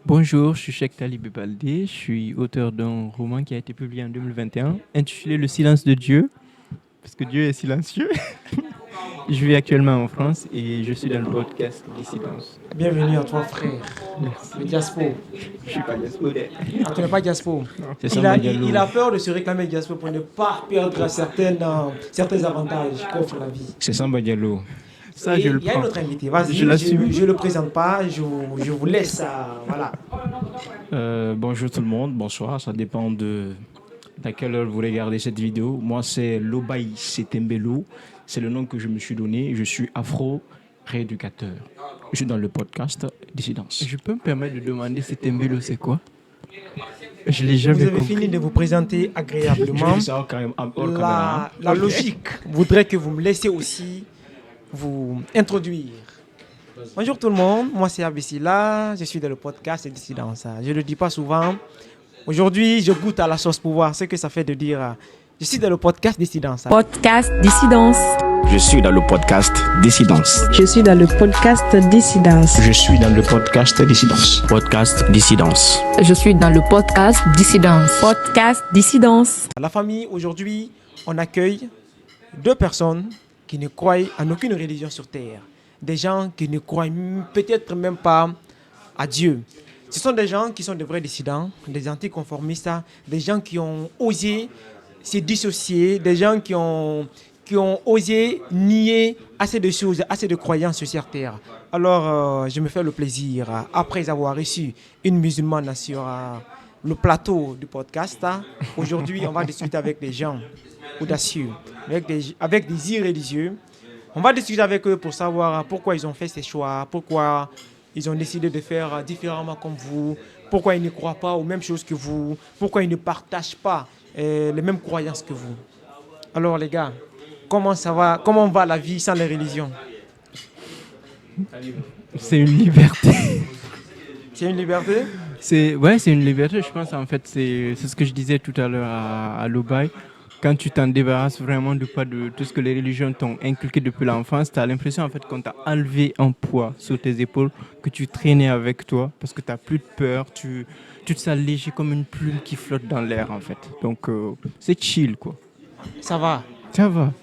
Bonjour, je suis Cheikh Talib Baldé, je suis auteur d'un roman qui a été publié en 2021, intitulé Le silence de Dieu, parce que Dieu est silencieux. Je vis actuellement en France et je suis dans le podcast Dissidence. Bienvenue à toi, frère. Merci. Le Diaspo. Je suis pas diaspora. Ah, tu n'es pas Diaspo. C'est Il a, Samba il, Diallo. il a peur de se réclamer Diaspo pour ne pas perdre certains avantages qu'offre la vie. C'est Samba Diallo. Ça, Et je le il y a prends. une autre invité. Vas-y, Je l'assume. je le présente pas. Je vous laisse. Voilà. Bonjour tout le monde, bonsoir, ça dépend à quelle heure vous regardez cette vidéo. Moi, c'est Lobaï Setembelo, c'est le nom que je me suis donné. Je suis afro-rééducateur. Je suis dans le podcast Dissidence. Je peux me permettre de demander cet embello, c'est quoi? Je l'ai Vous jamais avez compris. fini de vous présenter Je agréablement. vais ça quand même hors caméra. La logique voudrait que vous me laissiez aussi vous introduire. Bonjour tout le monde, moi c'est Abissila, je suis dans le podcast Dissidence. Je ne le dis pas souvent. Aujourd'hui, je goûte à la sauce pour voir ce que ça fait de dire je suis dans le podcast Dissidence. Podcast Dissidence. Je suis dans le podcast Dissidence. Je suis dans le podcast Dissidence. Je suis dans le podcast Dissidence. Podcast Dissidence. Je suis dans le podcast Dissidence. Podcast Dissidence. La famille, aujourd'hui, on accueille deux personnes qui ne croient en aucune religion sur terre. Des gens qui ne croient peut-être même pas à Dieu. Ce sont des gens qui sont de vrais dissidents, des anticonformistes, des gens qui ont osé se dissocier, des gens qui ont osé nier assez de choses, assez de croyances sur cette terre. Alors, je me fais le plaisir, après avoir reçu une musulmane sur le plateau du podcast, aujourd'hui, on va discuter avec des gens audacieux, avec des irréligieux. On va discuter avec eux pour savoir pourquoi ils ont fait ces choix, pourquoi ils ont décidé de faire différemment comme vous, pourquoi ils ne croient pas aux mêmes choses que vous, pourquoi ils ne partagent pas les mêmes croyances que vous. Alors les gars, comment ça va? Comment va la vie sans les religions? C'est une liberté. C'est une liberté? C'est une liberté, je pense. En fait, c'est ce que je disais tout à l'heure à Lobaï. Quand tu t'en débarrasses vraiment de tout ce que les religions t'ont inculqué depuis l'enfance, tu as l'impression en fait qu'on t'a enlevé un poids sur tes épaules que tu traînais avec toi parce que tu n'as plus de peur, tu te sens léger comme une plume qui flotte dans l'air en fait. Donc c'est chill quoi. Ça va. Ça va.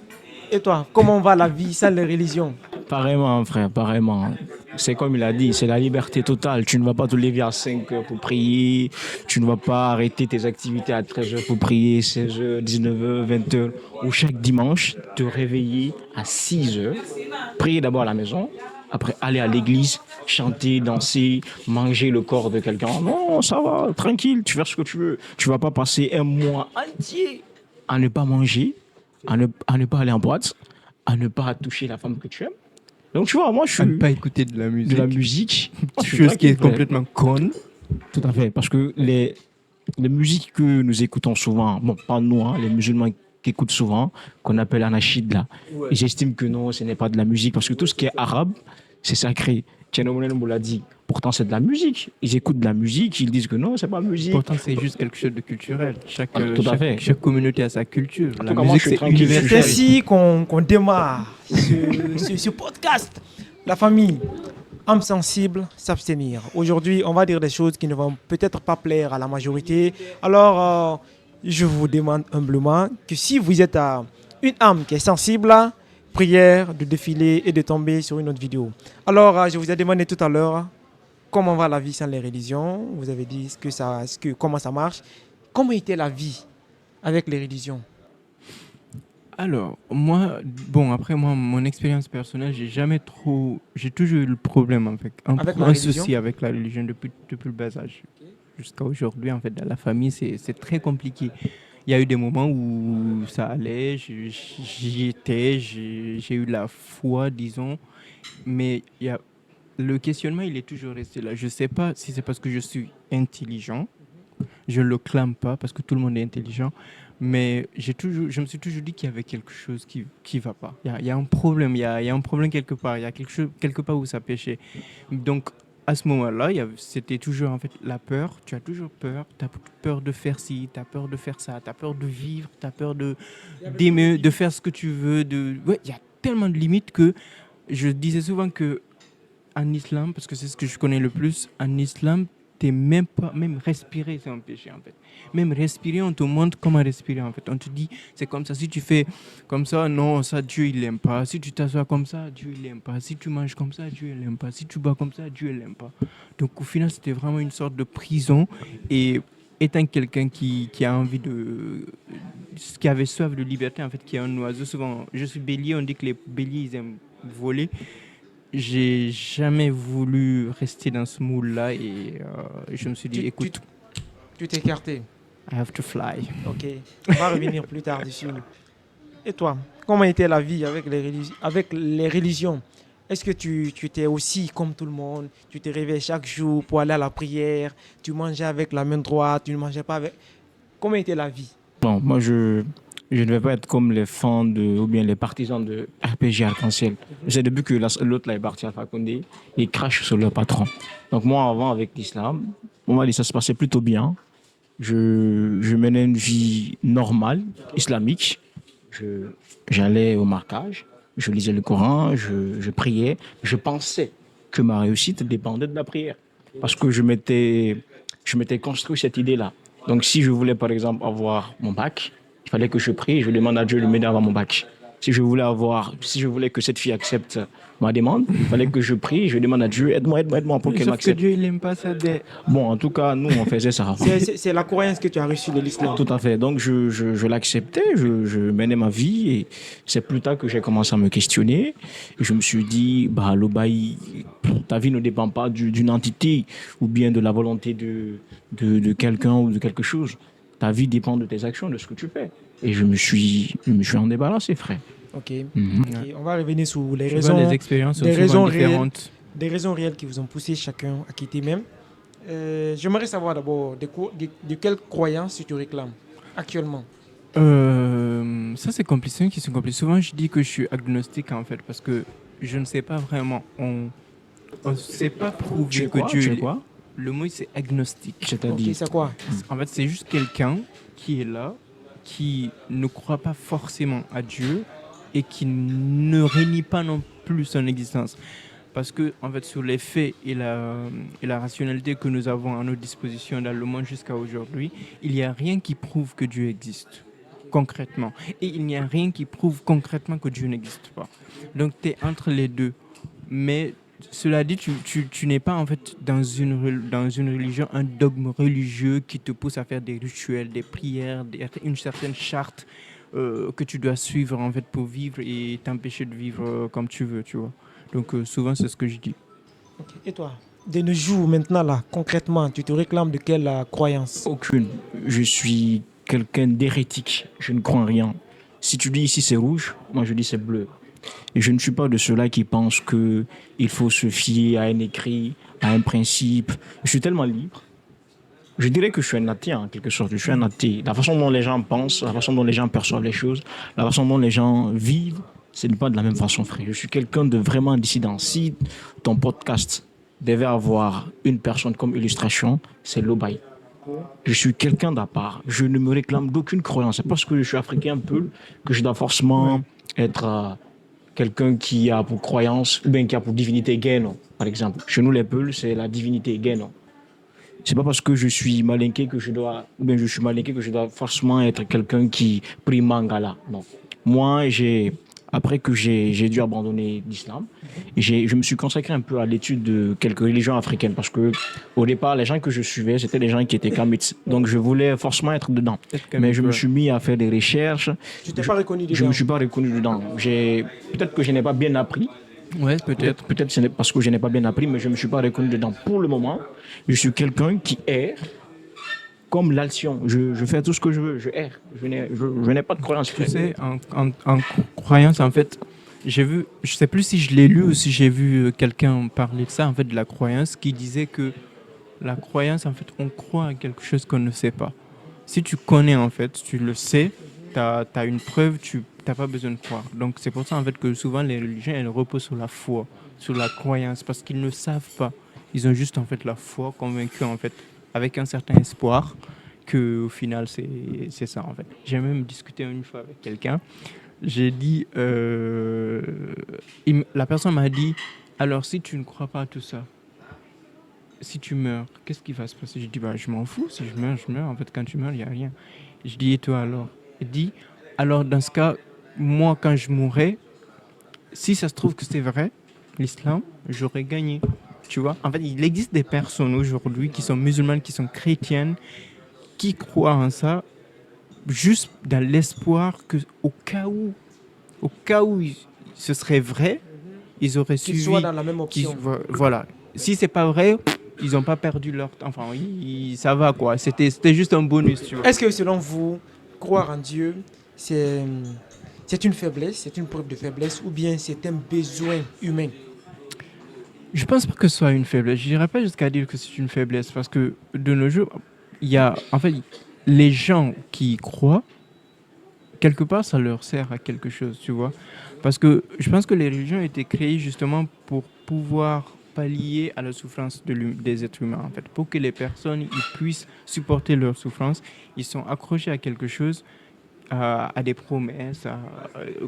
Et toi, comment va la vie sans les religions? Pareillement, frère, pareillement. C'est comme il a dit, c'est la liberté totale. Tu ne vas pas te lever à 5 heures pour prier. Tu ne vas pas arrêter tes activités à 13 heures pour prier, 16 heures, 19 heures, 20 heures. Ou chaque dimanche, te réveiller à 6 heures, prier d'abord à la maison, après aller à l'église, chanter, danser, manger le corps de quelqu'un. Non, ça va, tranquille, tu fais ce que tu veux. Tu ne vas pas passer un mois entier à ne pas manger, à ne pas aller en boîte, à ne pas toucher la femme que tu aimes. Donc tu vois, moi je À ne suis pas écouter de la musique. de la musique. Chose qui est complètement conne. Tout à fait, parce que les musiques que nous écoutons souvent, bon, pas nous, hein, les musulmans qui écoutent souvent, qu'on appelle anachid là, et j'estime que non, ce n'est pas de la musique, parce que tout ce qui est arabe, c'est sacré. Tiano Moulin l'a dit, pourtant c'est de la musique. Ils écoutent de la musique, ils disent que non, c'est pas musique. Pourtant, c'est juste quelque chose de culturel. Tout à fait. Chaque communauté a sa culture. La tout cas, moi, musique, je suis c'est tranquille. C'est universel. ainsi qu'on démarre ce podcast. La famille, âme sensible, s'abstenir. Aujourd'hui, on va dire des choses qui ne vont peut-être pas plaire à la majorité. Alors, je vous demande humblement que si vous êtes une âme qui est sensible, prière de défiler et de tomber sur une autre vidéo. Alors, je vous ai demandé tout à l'heure comment va la vie sans les religions. Vous avez dit comment ça marche. Comment était la vie avec les religions? Alors, moi, après moi, mon expérience personnelle, j'ai toujours eu le problème avec Avec la un religion? souci avec la religion depuis le bas âge. Jusqu'à aujourd'hui, en fait, dans la famille, c'est très compliqué. Il y a eu des moments où ça allait, j'y étais, j'ai eu la foi, disons, mais le questionnement, il est toujours resté là. Je ne sais pas si c'est parce que je suis intelligent, je ne le clame pas parce que tout le monde est intelligent, mais je me suis toujours dit qu'il y avait quelque chose qui ne va pas. Il y a un problème, il y a un problème quelque part, il y a quelque chose quelque part où ça pêchait. Donc, à ce moment-là, c'était toujours en fait la peur. Tu as toujours peur. Tu as peur de faire ci, tu as peur de faire ça, tu as peur de vivre, tu as peur d'aimer, de faire ce que tu veux. Il y a tellement de limites que je disais souvent que en islam, parce que c'est ce que je connais le plus, en islam, t'es même pas, même respirer, c'est un péché en fait. Même respirer, on te montre comment respirer en fait. On te dit, c'est comme ça. Si tu fais comme ça, non, ça, Dieu, il l'aime pas. Si tu t'assois comme ça, Dieu, il l'aime pas. Si tu manges comme ça, Dieu, il l'aime pas. Si tu bois comme ça, Dieu, il l'aime pas. Donc, au final, c'était vraiment une sorte de prison. Et étant quelqu'un qui a envie de. Qui avait soif de liberté, en fait, qui est un oiseau, souvent, je suis bélier, on dit que les béliers, ils aiment voler. J'ai jamais voulu rester dans ce moule-là et je me suis dit, écoute, Tu t'es écarté. I have to fly. Ok, on va revenir plus tard dessus. Et toi, comment était la vie avec les religions? Est-ce que tu étais aussi comme tout le monde? Tu te réveillais chaque jour pour aller à la prière? Tu mangeais avec la main droite? Tu ne mangeais pas avec... Comment était la vie? Bon, moi, je ne vais pas être comme les fans ou bien les partisans de RPG Arc-en-Ciel. C'est depuis que l'autre là est parti à Alpha Condé, ils crachent sur leur patron. Donc moi, avant, avec l'islam, on m'a dit ça se passait plutôt bien. Je menais une vie normale, islamique. J'allais au marquage, je lisais le Coran, je priais. Je pensais que ma réussite dépendait de la prière. Parce que je m'étais construit cette idée-là. Donc si je voulais par exemple avoir mon bac, il fallait que je prie, je demande à Dieu de m'aider à avoir mon bac. Si je voulais que cette fille accepte ma demande, il fallait que je prie, je demande à Dieu, aide-moi pour qu'elle Sauf que m'accepte. Dieu, il n'aime pas ça. Bon, en tout cas, nous, on faisait ça. C'est la croyance que tu as reçue de l'islam. Tout à fait. Donc, je l'acceptais, je menais ma vie et c'est plus tard que j'ai commencé à me questionner. Et je me suis dit, bah, ta vie ne dépend pas d'une entité ou bien de la volonté de quelqu'un ou de quelque chose. Ta vie dépend de tes actions, de ce que tu fais. Et je me suis en débarrassé, frère. Ok. Mhm. Ok, on va revenir sur les Tu raisons, vois, les expériences sont des souvent raisons réelles. différentes. Des raisons réelles qui vous ont poussé chacun à quitter même. J'aimerais savoir d'abord de quelle croyance tu réclames actuellement. Ça, c'est compliqué. C'est une question compliquée. Souvent, je dis que je suis agnostique en fait parce que je ne sais pas vraiment. On ne sait pas prouver que Dieu. Tu es quoi? Le mot, c'est agnostique. Ok, C'est-à-dire, c'est quoi? En fait, c'est juste quelqu'un qui est là, qui ne croit pas forcément à Dieu et qui ne renie pas non plus son existence. Parce que, en fait, sur les faits et la rationalité que nous avons à notre disposition dans le monde jusqu'à aujourd'hui, il n'y a rien qui prouve que Dieu existe, concrètement. Et il n'y a rien qui prouve concrètement que Dieu n'existe pas. Donc, tu es entre les deux. Mais cela dit, tu n'es pas en fait dans une religion, un dogme religieux qui te pousse à faire des rituels, des prières, une certaine charte que tu dois suivre en fait pour vivre et t'empêcher de vivre comme tu veux, tu vois. Donc souvent c'est ce que je dis. Ok. Et toi, de nos jours maintenant là, concrètement, tu te réclames de quelle croyance? aucune. Je suis quelqu'un d'hérétique. Je ne crois en rien. Si tu dis ici c'est rouge, moi je dis c'est bleu. Et je ne suis pas de ceux-là qui pensent qu'il faut se fier à un écrit, à un principe. Je suis tellement libre. Je dirais que je suis un athée en quelque sorte. Je suis un athée. La façon dont les gens pensent, la façon dont les gens perçoivent les choses, la façon dont les gens vivent, ce n'est pas de la même façon, frère. Je suis quelqu'un de vraiment dissident. Si ton podcast devait avoir une personne comme illustration, c'est Lobaï. Je suis quelqu'un d'à part. Je ne me réclame d'aucune croyance. C'est parce que je suis africain un peu que je dois forcément être quelqu'un qui a pour croyance, ou bien qui a pour divinité Guénon, par exemple. Chez nous, les Peuls, c'est la divinité Guénon. C'est pas parce que je suis malinqué que je dois, ou bien je suis malinqué que je dois forcément être quelqu'un qui prie Mangala. Non. Moi, après que j'ai dû abandonner l'islam, je me suis consacré un peu à l'étude de quelques religions africaines parce que au départ, les gens que je suivais, c'était des gens qui étaient kamits. Donc, je voulais forcément être dedans. Mais je me suis mis à faire des recherches. Tu t'es pas reconnu dedans? Je ne me suis pas reconnu dedans. Peut-être que je n'ai pas bien appris. Ouais, peut-être. Peut-être ce n'est parce que je n'ai pas bien appris, mais je ne me suis pas reconnu dedans. Pour le moment, je suis quelqu'un qui erre comme l'alcyon. Je fais tout ce que je veux, je erre. Je n'ai pas de croyance. Tu sais, en croyance, en fait, j'ai vu, je sais plus si je l'ai lu ou si j'ai vu quelqu'un parler de ça, en fait, de la croyance, qui disait que la croyance, en fait, on croit à quelque chose qu'on ne sait pas. Si tu connais, en fait, tu le sais, tu as une preuve, tu n'as pas besoin de croire. Donc, c'est pour ça, en fait, que souvent, les religions, elles reposent sur la foi, sur la croyance, parce qu'ils ne savent pas. Ils ont juste, en fait, la foi convaincue, en fait, avec un certain espoir, qu'au final, c'est ça, en fait. J'ai même discuté une fois avec quelqu'un. J'ai dit... la personne m'a dit, alors, si tu ne crois pas à tout ça, si tu meurs, qu'est-ce qui va se passer? Je dis, bah, je m'en fous. Si je meurs, je meurs. En fait, quand tu meurs, il n'y a rien. Je dis, et toi alors? Il dit, alors dans ce cas, moi, quand je mourrai, si ça se trouve que c'est vrai, l'islam, j'aurais gagné. Tu vois? En fait, il existe des personnes aujourd'hui qui sont musulmanes, qui sont chrétiennes, qui croient en ça, juste dans l'espoir que, au cas où ce serait vrai, ils auraient Qu'ils suivi. soient dans la même option. Voilà. Si c'est pas vrai, ils n'ont pas perdu leur temps. Enfin, ça va quoi. C'était juste un bonus, tu vois. Est-ce que selon vous, croire en Dieu, c'est une faiblesse, c'est une preuve de faiblesse ou bien c'est un besoin humain? Je pense pas que ce soit une faiblesse. Je dirais pas jusqu'à dire que c'est une faiblesse parce que de nos jours, il y a, en fait, les gens qui y croient, quelque part, ça leur sert à quelque chose, tu vois. Parce que je pense que les religions ont été créées justement pour pouvoir pallier à la souffrance des êtres humains, en fait. Pour que les personnes ils puissent supporter leur souffrance, ils sont accrochés à quelque chose, à des promesses,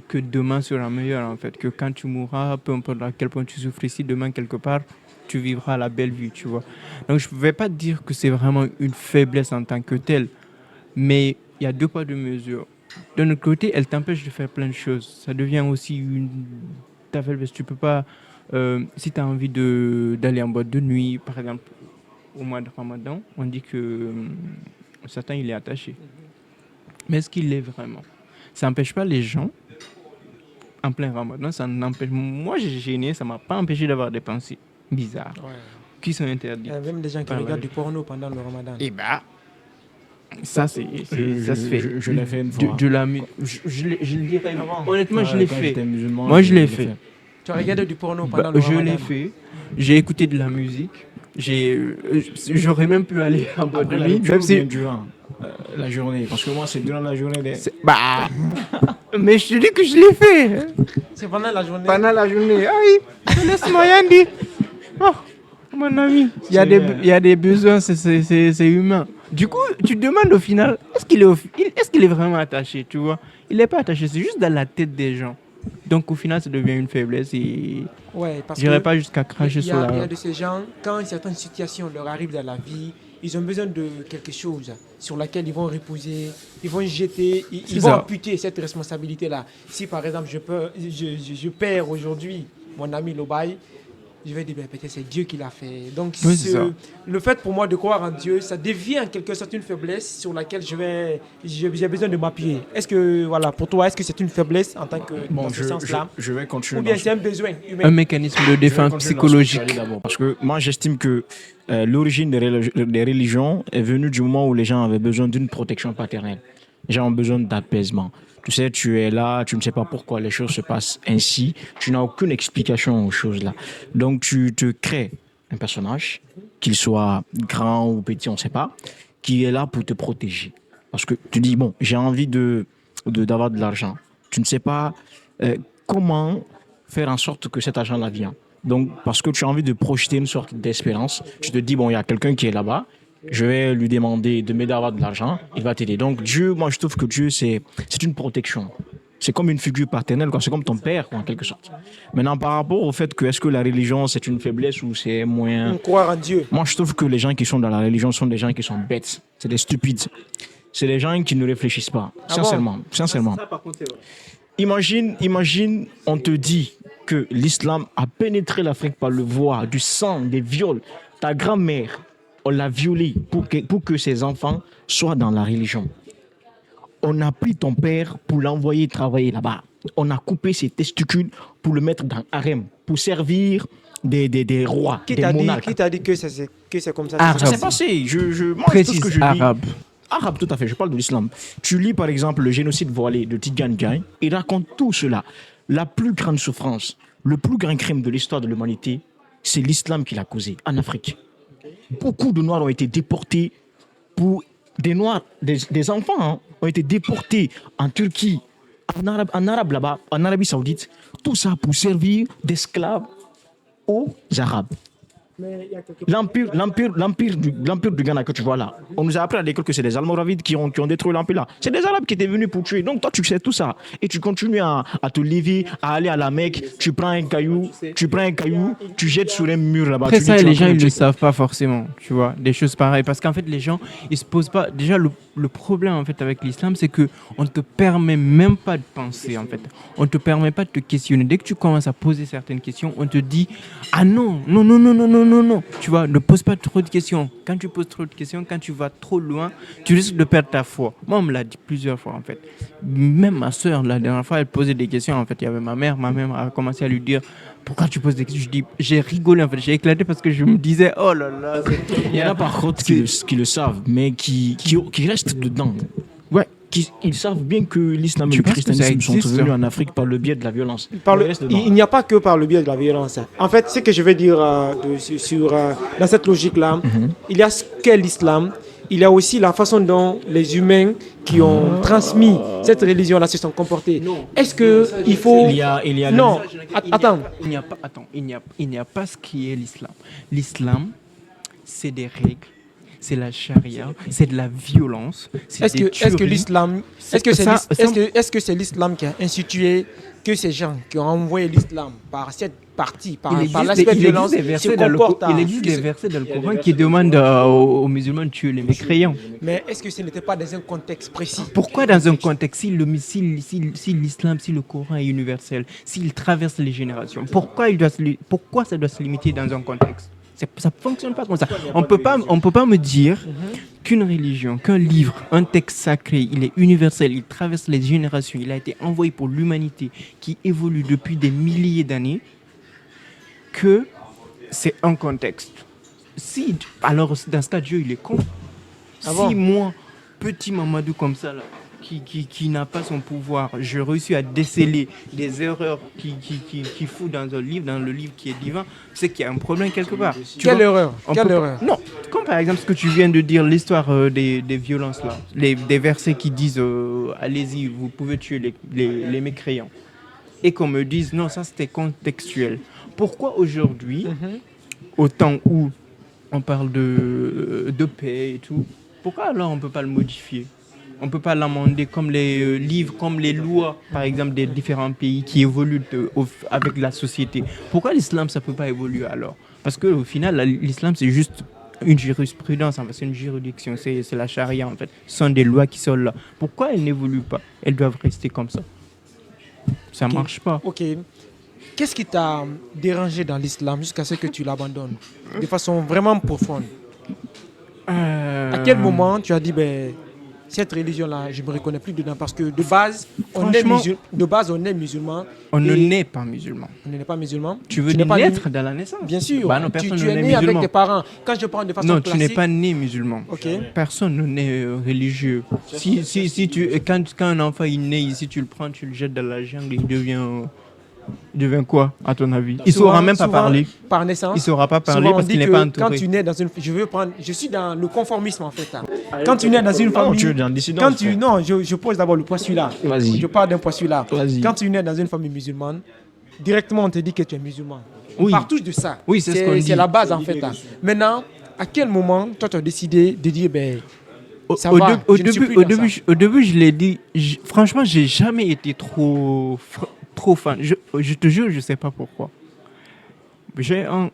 que demain sera meilleur, en fait. Que quand tu mourras, peu importe à quel point tu souffres ici, demain, quelque part, tu vivras la belle vie, tu vois. Donc, je ne vais pas dire que c'est vraiment une faiblesse en tant que telle, mais il y a deux poids, deux mesures. D'un autre côté, elle t'empêche de faire plein de choses. Ça devient aussi ta faiblesse. Tu peux pas, si tu as envie d'aller en boîte de nuit, par exemple, au mois de Ramadan, on dit que Satan, il est attaché. Mais est-ce qu'il l'est vraiment? Ça n'empêche pas les gens, en plein Ramadan, ça n'empêche... Moi, j'ai gêné, ça ne m'a pas empêché d'avoir des pensées bizarres, qui sont interdites. Il y a même des gens qui regardent du porno pendant le Ramadan. Et bah... Ça, ça se fait. Je l'ai fait une fois. Je le dirais. Honnêtement, je Ouais, l'ai quand fait. j'étais musulman, Moi, je l'ai fait. Tu as regardé du porno pendant le Je Ramadan? l'ai fait. J'ai écouté de la musique. J'aurais même pu aller en boîte de Après, la nuit. lecture Même ou si... bien durant la journée. Parce que moi, c'est durant la journée. Bah... Mais je te dis que je l'ai fait. C'est pendant la journée. Pendant la journée. Ah oui, laisse-moi y aller. Oh, mon ami. Il y a des besoins, c'est humain. Du coup, tu te demandes au final, est-ce qu'il est vraiment attaché, tu vois? Il n'est pas attaché, c'est juste dans la tête des gens. Donc au final, ça devient une faiblesse et Ouais, parce je n'irai que pas jusqu'à cracher il y sur a, il y la... a de ces gens, quand certaines situations leur arrivent dans la vie, ils ont besoin de quelque chose sur laquelle ils vont reposer, ils vont jeter, ils vont ça. amputer cette responsabilité-là. Si par exemple je perds aujourd'hui mon ami Lobaï, je vais dire ben, peut-être c'est Dieu qui l'a fait. Donc Oui, c'est ça. le fait pour moi de croire en Dieu, ça devient en quelque sorte une faiblesse sur laquelle j'ai besoin de m'appuyer. Est-ce que voilà, pour toi, est-ce que c'est une faiblesse en tant que Bon, dans ce sens-là, je vais continuer. ou bien dans c'est un besoin Un humain? mécanisme de Je vais défense continuer dans ce que tu as dit psychologique. d'abord. Parce que moi, j'estime que l'origine des religions est venue du moment où les gens avaient besoin d'une protection paternelle. Les gens ont besoin d'apaisement. Tu sais, tu es là, tu ne sais pas pourquoi les choses se passent ainsi. Tu n'as aucune explication aux choses là. Donc, tu te crées un personnage, qu'il soit grand ou petit, on ne sait pas, qui est là pour te protéger. Parce que tu dis, bon, j'ai envie d'avoir de l'argent. Tu ne sais pas comment faire en sorte que cet argent-là vienne. Donc, parce que tu as envie de projeter une sorte d'espérance, tu te dis, bon, il y a quelqu'un qui est là-bas, je vais lui demander de m'aider à avoir de l'argent, il va t'aider. Donc, Dieu, moi, je trouve que Dieu, c'est une protection. C'est comme une figure paternelle, quoi. C'est comme ton père, quoi, en quelque sorte. Maintenant, par rapport au fait que est-ce que la religion, c'est une faiblesse ou c'est moins... Croire en Dieu. Moi, je trouve que les gens qui sont dans la religion sont des gens qui sont bêtes. C'est des stupides. C'est des gens qui ne réfléchissent pas. Sincèrement. Sincèrement. Imagine, on te dit que l'islam a pénétré l'Afrique par le voie du sang, des viols. Ta grand-mère, on l'a violée pour que ses enfants soient dans la religion. On a pris ton père pour l'envoyer travailler là-bas. On a coupé ses testicules pour le mettre dans un harem, pour servir des rois, Qui des monarques. t'a dit que c'est comme ça? Ça s'est passé. Moi, tout ce Précise, que je lis, arabe. Arabe, tout à fait, je parle de l'islam. Tu lis par exemple le génocide voilé de Tidjane Gaye, il raconte tout cela. La plus grande souffrance, le plus grand crime de l'histoire de l'humanité, c'est l'islam qui l'a causé en Afrique. Beaucoup de Noirs ont été déportés des Noirs, des enfants ont été déportés en Turquie, en Arabe là-bas, en Arabie Saoudite. Tout ça pour servir d'esclaves aux Arabes. L'empire du Ghana que tu vois là, on nous a appris à l'école que c'est des Almoravides qui ont détruit l'empire là. C'est des Arabes qui étaient venus pour tuer. Donc toi, tu sais tout ça. Et tu continues à te lever, à aller à la Mecque, tu prends un caillou, tu jettes sur un mur là-bas. Après tu ça, dis, tu les es en gens, train de ils ne le tuer. savent pas forcément, tu vois, des choses pareilles. Parce qu'en fait, les gens, ils se posent pas... Déjà, le problème, en fait, avec l'islam, c'est que on te permet même pas de penser, en fait. On te permet pas de te questionner. Dès que tu commences à poser certaines questions, on te dit « Ah non, non, non, non, non, non, non, non ». Tu vois, ne pose pas trop de questions. Quand tu poses trop de questions, quand tu vas trop loin, tu risques de perdre ta foi. Moi, on me l'a dit plusieurs fois, en fait. Même ma soeur, la dernière fois, elle posait des questions. En fait, il y avait ma mère a commencé à lui dire pourquoi tu poses des questions. Je dis, j'ai rigolé, en fait, j'ai éclaté parce que je me disais, oh là là. Il y en a par contre qui le savent, mais qui restent dedans. Ouais, ils savent bien que l'islam et Tu le penses que ça christianisme sont existe, venus ça en Afrique par le biais de la violence. Par Ils restent dedans. il n'y a pas que par le biais de la violence. En fait, ce que je veux dire dans cette logique-là, il y a ce qu'est l'islam, il y a aussi la façon dont les humains qui ont transmis cette religion-là se sont comportés. Est-ce qu'il faut... Il y a Non, attends. Il n'y a pas ce qui est l'islam. L'islam, c'est des règles, c'est la charia, c'est de la violence, c'est Est-ce des que tueries. l'islam, est-ce que c'est l'islam qui a institué que ces gens qui ont envoyé l'islam par cette partie, par l'aspect de violence, se comportent Il existe des versets dans le Coran qui demandent aux musulmans de tuer les mécréants. Mais est-ce que ce n'était pas dans un contexte précis? Pourquoi dans un contexte, si l'islam, si le Coran est universel, s'il traverse les générations, pourquoi ça doit se limiter dans un contexte? Ça ne fonctionne pas comme ça. On peut pas me dire qu'une religion, qu'un livre, un texte sacré, il est universel, il traverse les générations, il a été envoyé pour l'humanité qui évolue depuis des milliers d'années, que c'est un contexte. Alors dans ce cas, Dieu, il est con. Ah bon? Si moi, petit Mamadou comme ça, là, qui n'a pas son pouvoir, je réussis à déceler des erreurs qui fout dans le livre qui est divin, c'est qu'il y a un problème quelque part. Quelle erreur? Non, comme par exemple ce que tu viens de dire, l'histoire des violences là, des versets qui disent allez-y, vous pouvez tuer les mécréants. Et qu'on me dise non, ça c'était contextuel. Pourquoi aujourd'hui, au temps où on parle de paix et tout, pourquoi alors on ne peut pas le modifier? On ne peut pas l'amender comme les livres, comme les lois, par exemple, des différents pays qui évoluent avec la société. Pourquoi l'islam, ça ne peut pas évoluer alors? Parce qu'au final, l'islam, c'est juste une jurisprudence, en fait, c'est une juridiction, c'est la charia, en fait. Ce sont des lois qui sont là. Pourquoi elles n'évoluent pas? Elles doivent rester comme ça. Ça ne marche pas. Ok. Qu'est-ce qui t'a dérangé dans l'islam jusqu'à ce que tu l'abandonnes de façon vraiment profonde? À quel moment tu as dit, ben, cette religion-là, je ne me reconnais plus dedans parce que de base, on est musulman. On ne naît pas musulman. On n'est pas musulman. Tu veux dire naître dans la naissance? Bien sûr. Bah non, tu personne es ne naît né avec musulman. tes parents. Quand je prends de façon Non, classique... tu n'es pas né musulman. Ok. Personne ne naît religieux. Quand un enfant est né ici, tu le prends, tu le jettes dans la jungle, il devient quoi, à ton avis? Il ne saura même pas parler. Par naissance. Il ne saura pas parler souvent, parce qu'il n'est pas entouré. Quand tu nais dans une... Je suis dans le conformisme, en fait. Quand tu nais dans une famille... tu es dans la dissidence. Non, je pose d'abord le postulat. Vas-y. Je parle d'un postulat. Vas-y. Quand tu nais dans une famille musulmane, directement, on te dit que tu es musulman. On Oui. part tous de ça. Oui, c'est ce qu'on dit. C'est la base, en fait. Maintenant, à quel moment, toi, tu as décidé de dire, ben... Ça va, Au je ne suis plus dans ça. début, je l'ai dit, franchement, j'ai jamais été trop fan. Je te jure, je sais pas pourquoi. J'ai un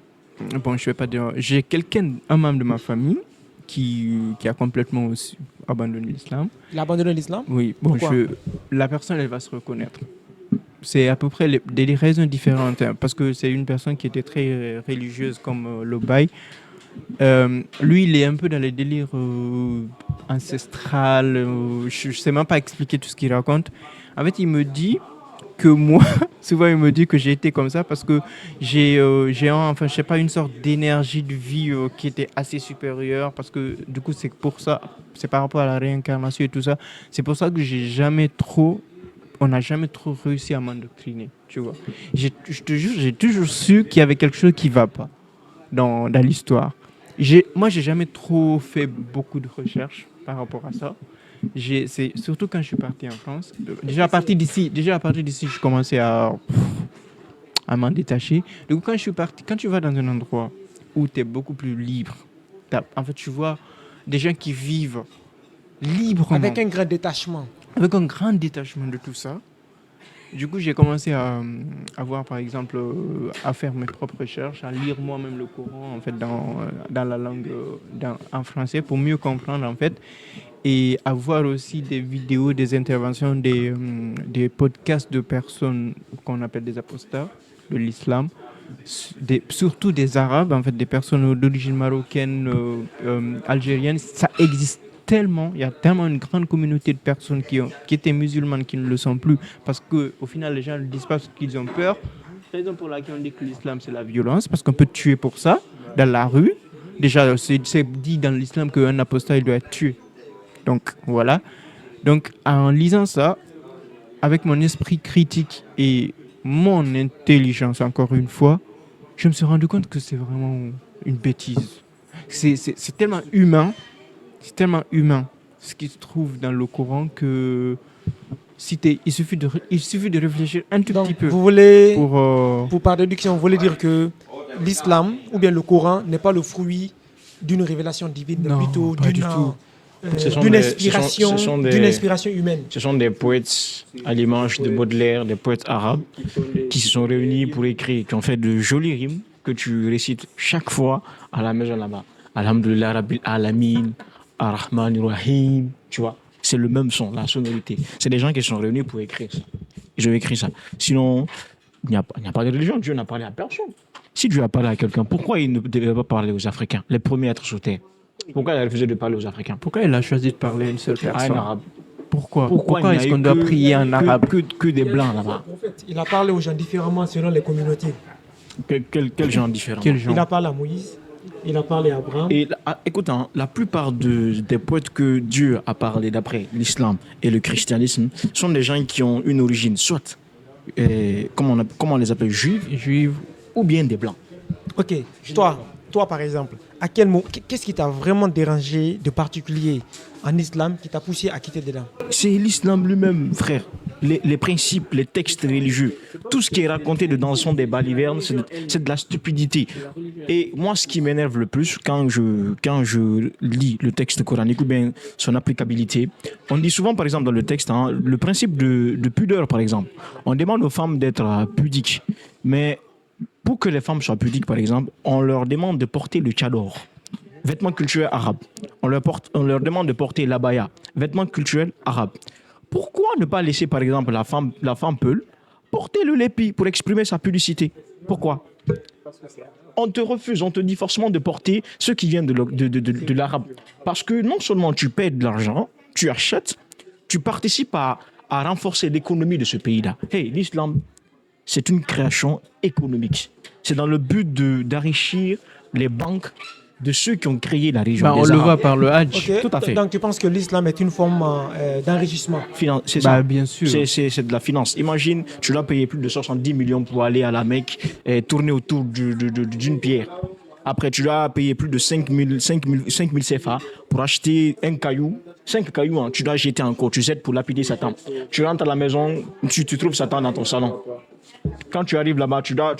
membre de ma famille qui a complètement aussi abandonné l'islam. Il a abandonné l'islam? Oui, bon, Pourquoi? la personne, elle va se reconnaître. C'est à peu près des raisons différentes, hein, parce que c'est une personne qui était très religieuse comme le bail. Lui, il est un peu dans les délires ancestral. Je ne sais même pas expliquer tout ce qu'il raconte. En fait, il me dit que moi, souvent, il me dit que j'ai été comme ça parce que j'ai enfin, je sais pas, une sorte d'énergie de vie qui était assez supérieure. Parce que du coup, c'est pour ça, c'est par rapport à la réincarnation et tout ça. C'est pour ça que on n'a jamais trop réussi à m'endoctriner. Tu vois. Je te jure, j'ai toujours su qu'il y avait quelque chose qui ne va pas dans l'histoire. Moi, j'ai jamais trop fait beaucoup de recherches par rapport à ça. C'est surtout quand je suis parti en France. Déjà à partir d'ici, je commençais à m'en détacher. Du coup, quand tu vas dans un endroit où tu es beaucoup plus libre. En fait, tu vois des gens qui vivent librement. Avec un grand détachement. Avec un grand détachement de tout ça. Du coup, j'ai commencé à voir, par exemple, à faire mes propres recherches, à lire moi-même le Coran, en fait, dans la langue, en français, pour mieux comprendre, en fait, et à voir aussi des vidéos, des interventions, des podcasts de personnes qu'on appelle des apostats de l'islam, surtout des Arabes, en fait, des personnes d'origine marocaine, algérienne. Ça existe tellement, il y a tellement une grande communauté de personnes qui étaient musulmanes qui ne le sont plus, parce qu'au final, les gens ne disent pas parce qu'ils ont peur. La raison pour laquelle on dit que l'islam, c'est la violence, parce qu'on peut tuer pour ça, dans la rue. Déjà, c'est dit dans l'islam qu'un apostat, il doit être tué. Donc, voilà. Donc, en lisant ça, avec mon esprit critique et mon intelligence, encore une fois, je me suis rendu compte que c'est vraiment une bêtise. C'est tellement humain. C'est tellement humain ce qui se trouve dans le Coran que il suffit de réfléchir un tout petit peu. Vous voulez, pour par déduction, vous voulez dire que l'islam ou bien le Coran n'est pas le fruit d'une révélation divine, mais Non, plutôt pas du tout. d'une inspiration humaine. Ce sont des poètes à l'image de Baudelaire, des poètes arabes qui se sont réunis pour écrire, qui ont fait de jolies rimes que tu récites chaque fois à la maison là-bas. Alhamdulillah Rabbil Alamin, Ar-Rahman Rahim, tu vois. C'est le même son, la sonorité. C'est des gens qui se sont réunis pour écrire ça. Ils ont écrit ça. Sinon, il n'y a pas de religion. Dieu n'a parlé à personne. Si Dieu a parlé à quelqu'un, pourquoi il ne devait pas parler aux Africains, les premiers êtres sur terre? Pourquoi il a refusé de parler aux Africains? Pourquoi il a choisi de parler à une seule À un personne? arabe. Pourquoi il est-ce n'y a qu'on eu doit prier en arabe? que des blancs là-bas? En fait, il a parlé aux gens différemment selon les communautés. Quel genre différent? Quel genre? Il a parlé à Moïse, il a parlé à Abraham. Et écoute, hein, la plupart des poètes que Dieu a parlé d'après l'islam et le christianisme sont des gens qui ont une origine soit, comment on les appelle, juive ou bien des blancs. Ok, toi par exemple, à quel moment, qu'est-ce qui t'a vraiment dérangé de particulier en islam qui t'a poussé à quitter dedans? C'est l'islam lui-même, frère. Les principes, les textes religieux, tout ce qui est raconté dedans sont des balivernes, c'est de la stupidité. Et moi, ce qui m'énerve le plus quand je lis le texte coranique ou bien son applicabilité, on dit souvent, par exemple, dans le texte, hein, le principe de pudeur, par exemple. On demande aux femmes d'être pudiques, mais pour que les femmes soient pudiques, par exemple, on leur demande de porter le tchador, vêtement culturel arabe. On leur demande de porter l'abaya, vêtement culturel arabe. Pourquoi ne pas laisser, par exemple, la femme peul porter le lépi pour exprimer sa pudicité? Pourquoi? On te refuse, on te dit forcément de porter ce qui vient de l'arabe. Parce que non seulement tu paies de l'argent, tu achètes, tu participes à renforcer l'économie de ce pays-là. Hey, l'islam, c'est une création économique. C'est dans le but d'enrichir les banques de ceux qui ont créé la région. On le voit par le Hajj. Ok, Tout à fait. Donc tu penses que l'islam est une forme d'enrichissement? C'est ça. Bien sûr. C'est de la finance. Imagine, tu dois payer plus de 70 millions pour aller à la Mecque et tourner autour d'une pierre. Après, tu dois payer plus de 5 000 CFA pour acheter un caillou. 5 cailloux, hein, tu dois jeter encore. Tu jettes pour lapider Satan. Tu rentres à la maison, tu trouves Satan dans ton salon. Quand tu arrives là-bas, tu dois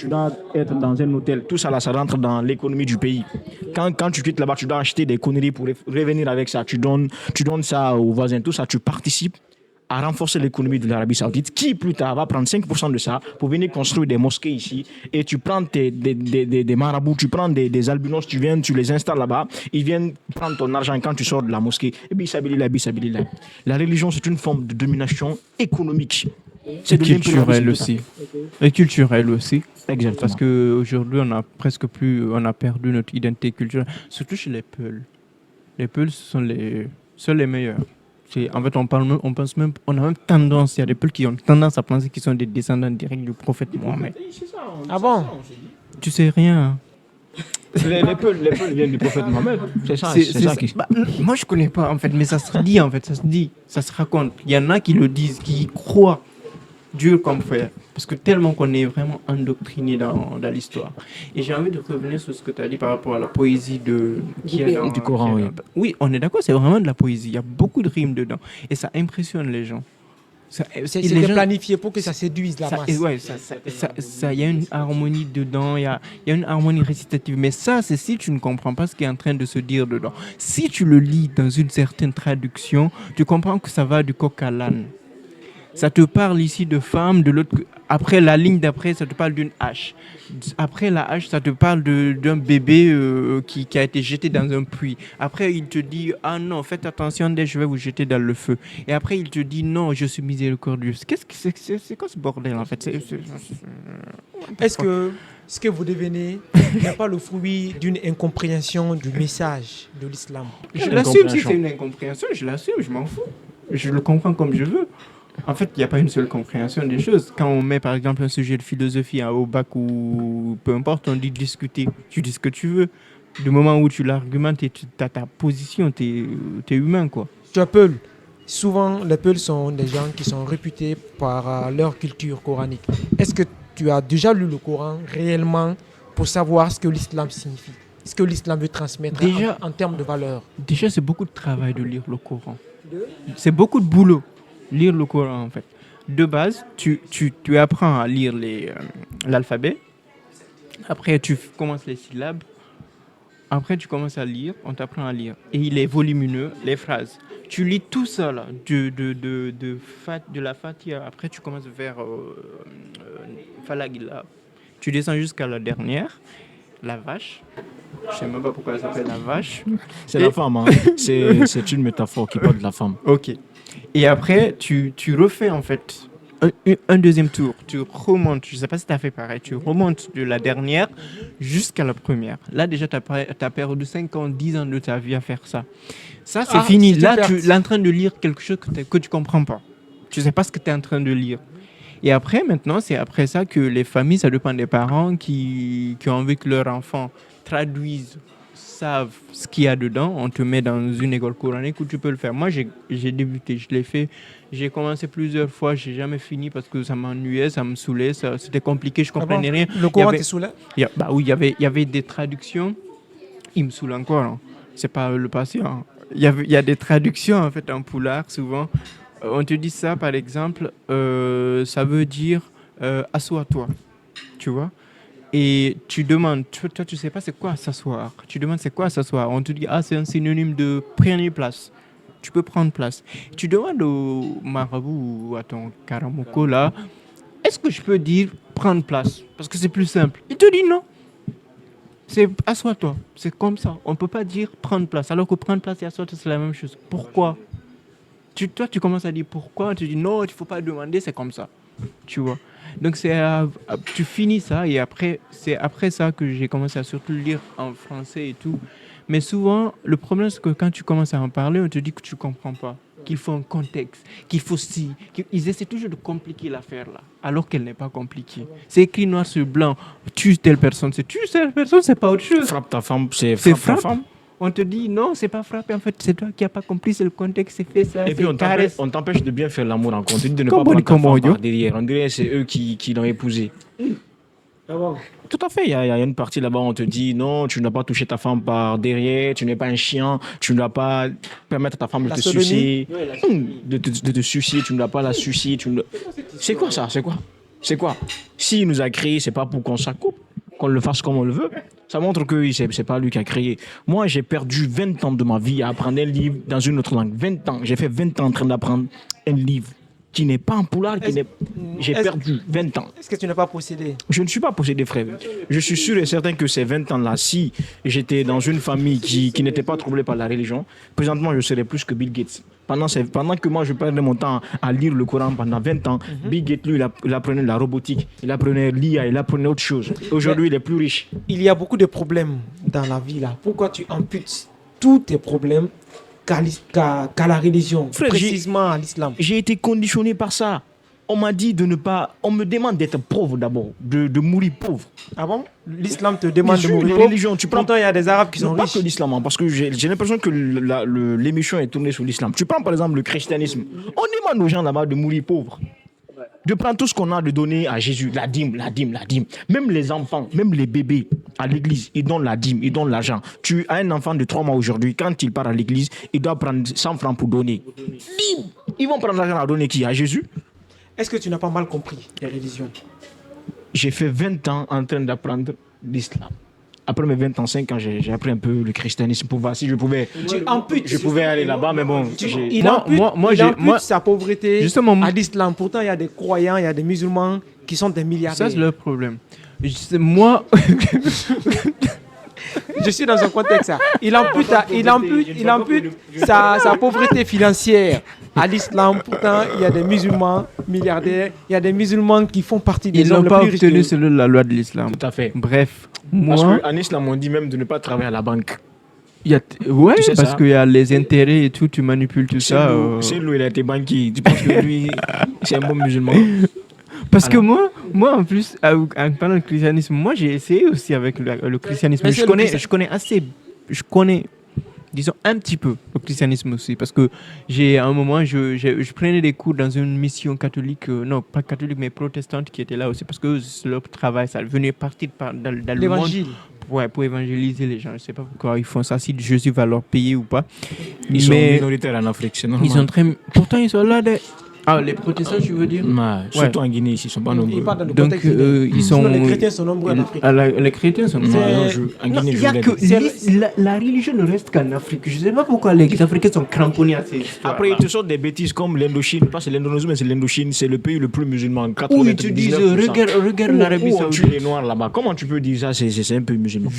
être dans un hôtel. Tout ça, là, ça rentre dans l'économie du pays. Quand tu quittes là-bas, tu dois acheter des conneries pour revenir avec ça. Tu donnes ça aux voisins. Tout ça, tu participes à renforcer l'économie de l'Arabie Saoudite, qui plus tard va prendre 5% de ça pour venir construire des mosquées ici. Et tu prends des marabouts, tu prends des albinos, tu les installes là-bas. Ils viennent prendre ton argent quand tu sors de la mosquée. Et bisabilillah. La religion, c'est une forme de domination économique. C'est culturel aussi. Et culturel aussi. Exactement. Parce qu'aujourd'hui, on a perdu notre identité culturelle, surtout chez les Peuls. Les Peuls, sont les meilleurs. En fait, on a même tendance, il y a des Peuls qui ont tendance à penser qu'ils sont des descendants directs du prophète Mohammed. Ah bon? Tu sais rien. Les Peuls viennent du prophète Mohammed. C'est ça qui... Moi, je connais pas, en fait, mais ça se dit, ça se raconte. Il y en a qui le disent, qui y croient. Dieu comme frère. Parce que tellement qu'on est vraiment endoctriné dans l'histoire. Et j'ai envie de revenir sur ce que tu as dit par rapport à la poésie du Coran, oui. Oui, on est d'accord, c'est vraiment de la poésie. Il y a beaucoup de rimes dedans. Et ça impressionne les gens. C'est les gens- planifié pour que ça séduise la ça, masse. ouais, il y a une harmonie dedans, il y a une harmonie récitative. Mais ça, c'est si tu ne comprends pas ce qui est en train de se dire dedans. Si tu le lis dans une certaine traduction, tu comprends que ça va du coq à l'âne. Ça te parle ici de femme, de l'autre. Après la ligne d'après, ça te parle d'une hache. Après la hache, ça te parle d'un bébé qui a été jeté dans un puits. Après, il te dit ah non, faites attention, je vais vous jeter dans le feu. Et après, il te dit non, je suis miséricordieux. Qu'est-ce que c'est quoi ce bordel en fait? Est-ce que ce que vous devenez n'est pas le fruit d'une incompréhension du message de l'islam? Je l'assume si c'est une incompréhension, je l'assume, je m'en fous. Je le comprends comme je veux. En fait, il n'y a pas une seule compréhension des choses. Quand on met par exemple un sujet de philosophie au bac ou peu importe, on dit discuter. Tu dis ce que tu veux. Du moment où tu l'argumentes et tu as ta position, tu es humain, quoi. Tu as Peul. Souvent, les Peuls sont des gens qui sont réputés par leur culture coranique. Est-ce que tu as déjà lu le Coran réellement pour savoir ce que l'islam signifie? Ce que l'islam veut transmettre Déjà- en termes de valeurs? Déjà, c'est beaucoup de travail de lire le Coran. C'est beaucoup de boulot, lire le Coran, en fait. De base, tu apprends à lire l'alphabet. Après, tu commences les syllabes. Après, tu commences à lire, on t'apprend à lire. Et il est volumineux, les phrases. Tu lis tout ça, là, de la Fatiha. Après, tu commences vers Falagila. Tu descends jusqu'à la dernière, la vache. Je ne sais même pas pourquoi elle s'appelle la vache. C'est la femme, hein. C'est une métaphore qui parle de la femme. Ok. Et après, tu refais en fait un deuxième tour. Tu remontes, je ne sais pas si tu as fait pareil, tu remontes de la dernière jusqu'à la première. Là, déjà, tu as perdu 5 ans, 10 ans de ta vie à faire ça. Ça, c'est fini. c'est Là, une perte. tu es en train de lire quelque chose que tu ne comprends pas. Tu ne sais pas ce que tu es en train de lire. Et après, maintenant, c'est après ça que les familles, ça dépend des parents qui ont envie que leur enfant traduise, savent ce qu'il y a dedans. On te met dans une école coranique où tu peux le faire. Moi, j'ai débuté, je l'ai fait. J'ai commencé plusieurs fois, j'ai jamais fini parce que ça m'ennuyait, ça me saoulait, c'était compliqué, je comprenais rien. Le Coran Il y avait- te saoulait? Bah oui, il y avait des traductions. Il me saoule encore. Hein. C'est pas le passé. Hein. Il y a des traductions en fait en poulard souvent. On te dit ça par exemple, ça veut dire assois-toi, tu vois. Et tu demandes, toi tu sais pas c'est quoi s'asseoir. Tu demandes c'est quoi s'asseoir. On te dit ah c'est un synonyme de prendre place. Tu peux prendre place. Tu demandes au marabout ou à ton karamoko là, est-ce que je peux dire prendre place parce que c'est plus simple. Il te dit non. C'est assois-toi. C'est comme ça. On ne peut pas dire prendre place. Alors que prendre place et asseoir-toi, c'est la même chose. Pourquoi? Toi, tu commences à dire pourquoi. Tu dis non, il ne faut pas demander, c'est comme ça. Tu vois. Donc, tu finis ça et après, c'est après ça que j'ai commencé à surtout lire en français et tout. Mais souvent, le problème, c'est que quand tu commences à en parler, on te dit que tu ne comprends pas, qu'il faut un contexte, qu'il faut si. Ils essaient toujours de compliquer l'affaire là, alors qu'elle n'est pas compliquée. C'est écrit noir sur blanc. Tue telle personne, c'est pas autre chose. Frappe ta femme, c'est C'est frappe ta frappe. femme. On te dit non, c'est pas frapper. En fait, c'est toi qui n'as pas compris, c'est le contexte, c'est fait ça. Et puis c'est caresse. on t'empêche de bien faire l'amour en compte, de ne Comment pas prendre ta comment, femme yo? par derrière. On dirait que c'est eux qui l'ont épousé. Tout à fait, il y a une partie là-bas où on te dit non, tu ne dois pas toucher ta femme par derrière, tu n'es pas un chien, tu ne dois pas permettre à ta femme de La te sodomie. sucer, de te sucer, tu ne dois pas la sucer. C'est quoi ça? C'est quoi? S'il nous a créé, c'est pas pour qu'on s'accoupe, qu'on le fasse comme on le veut. Ça montre que c'est pas lui qui a créé. Moi, j'ai perdu 20 ans de ma vie à apprendre un livre dans une autre langue. 20 ans. J'ai fait 20 ans en train d'apprendre un livre qui n'est pas en poulard. J'ai perdu 20 ans. Est-ce que tu n'as pas possédé? Je ne suis pas possédé, frère. Je suis sûr et certain que ces 20 ans-là, si j'étais dans une famille qui n'était pas troublée par la religion, présentement, je serais plus que Bill Gates. Pendant que moi, je perdais mon temps à lire le Coran pendant 20 ans, Bill Gates, lui, il apprenait la robotique, il apprenait l'IA, il apprenait autre chose. Aujourd'hui, il est plus riche. Il y a beaucoup de problèmes dans la vie là. Pourquoi tu imputes tous tes problèmes qu'à la religion, Frère, précisément à l'islam? J'ai été conditionné par ça. On m'a dit de ne pas... On me demande d'être pauvre d'abord, de mourir pauvre. Ah bon? L'islam te demande Bien de sûr, mourir les pauvre. religions, tu prends- Pourtant, il y a des Arabes qui sont Non, pas riches. que l'islam, hein, parce que j'ai l'impression que l'émission est tournée sur l'islam. Tu prends par exemple le christianisme. On demande aux gens là-bas de mourir pauvres. De prendre tout ce qu'on a de donner à Jésus, la dîme. Même les enfants, même les bébés à l'église, ils donnent la dîme, ils donnent l'argent. Tu as un enfant de 3 mois aujourd'hui, quand il part à l'église, il doit prendre 100 francs pour donner. Dîme. ils vont prendre l'argent à donner qui? À Jésus? Est-ce que tu n'as pas mal compris les religions? J'ai fait 20 ans en train d'apprendre l'islam. Après mes 25 ans, j'ai appris un peu le christianisme pour voir si je pouvais, je pouvais aller là-bas, mais bon. Il impute sa pauvreté Justement, à l'islam. Pourtant, il y a des croyants, il y a des musulmans qui sont des milliardaires. Ça, c'est leur problème. Moi, je suis dans un contexte. Il impute sa pauvreté financière à l'islam. Pourtant, il y a des musulmans milliardaires, il y a des musulmans qui font partie des ils hommes n'ont pas les plus obtenu riches. selon la loi de l'islam. Tout à fait. Bref, Parce moi, qu'en islam, on dit même de ne pas travailler à la banque. ouais, Tu sais parce ça? qu'il y a les intérêts et tout, tu manipules tout ça. C'est lui, il a été banquier. Tu penses que lui, c'est un bon musulman? Parce que moi, en plus, pendant le christianisme, moi j'ai essayé aussi avec le christianisme. Mais Je connais, disons, un petit peu le christianisme aussi. Parce que à un moment, je prenais des cours dans une mission catholique, non pas catholique, mais protestante qui était là aussi. Parce que leur travail, ça venait partir dans le monde. L'évangile. Ouais, pour évangéliser les gens. Je ne sais pas pourquoi ils font ça, si Jésus va leur payer ou pas. Ils sont minoritaires en Afrique, c'est normal. Ils sont pourtant, ils sont là. Ah, les protestants, tu veux dire? Surtout en Guinée, ici, ils ne sont pas Il nombreux. parle dans le Donc, contexte. ils sont. Sinon, les chrétiens sont nombreux en Afrique. Les chrétiens sont nombreux. En Guinée, Il je y a voulais que dire. la religion ne reste qu'en Afrique. Je ne sais pas pourquoi les Africains sont cramponnés à ces histoires. Après, ils te sortent des bêtises comme l'Indochine. Pas c'est l'Indonésie, mais c'est l'Indochine. C'est le pays le plus musulman. Où ils te disent, regarde l'Arabie Où on tue Saoudite. les Noirs là-bas. Comment tu peux dire ça? C'est un pays musulman.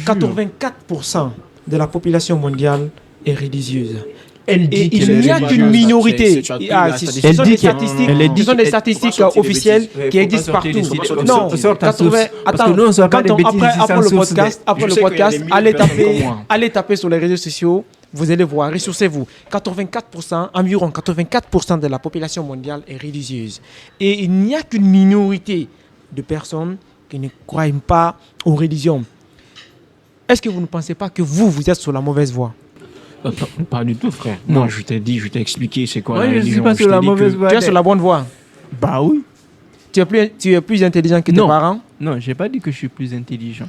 84% de la population mondiale est religieuse. Elle Et dit il qu'elle n'y a est qu'une religieuse. minorité. c'est- Ah, c'est- ce elle sont dit des qu'elle- statistiques, elle dit ce sont des qu'elle- statistiques faut pas sortir des officielles bêtises. qui Ouais, faut existent pas sortir partout. des bêtises. Non, Sort ta source. Parce que 80. nous, on sort pas Quand des on bêtises après ici sans le source. podcast, après Je le sais qu'il y a podcast, des milliers de personnes comme moi. allez taper sur les réseaux sociaux. Vous allez voir, ressourcez-vous. 84%, environ 84% de la population mondiale est religieuse. Et il n'y a qu'une minorité de personnes qui ne croient pas aux religions. Est-ce que vous ne pensez pas que vous êtes sur la mauvaise voie? Pas du tout, frère. Non. Moi, je t'ai dit, je t'ai expliqué c'est quoi Moi, la je ne suis religion. pas Je sur t'ai la dit mauvaise que- voie. Tu es sur la bonne voie. Bah oui. Tu es plus intelligent que tes Non. parents. Non, j'ai pas dit que je suis plus intelligent.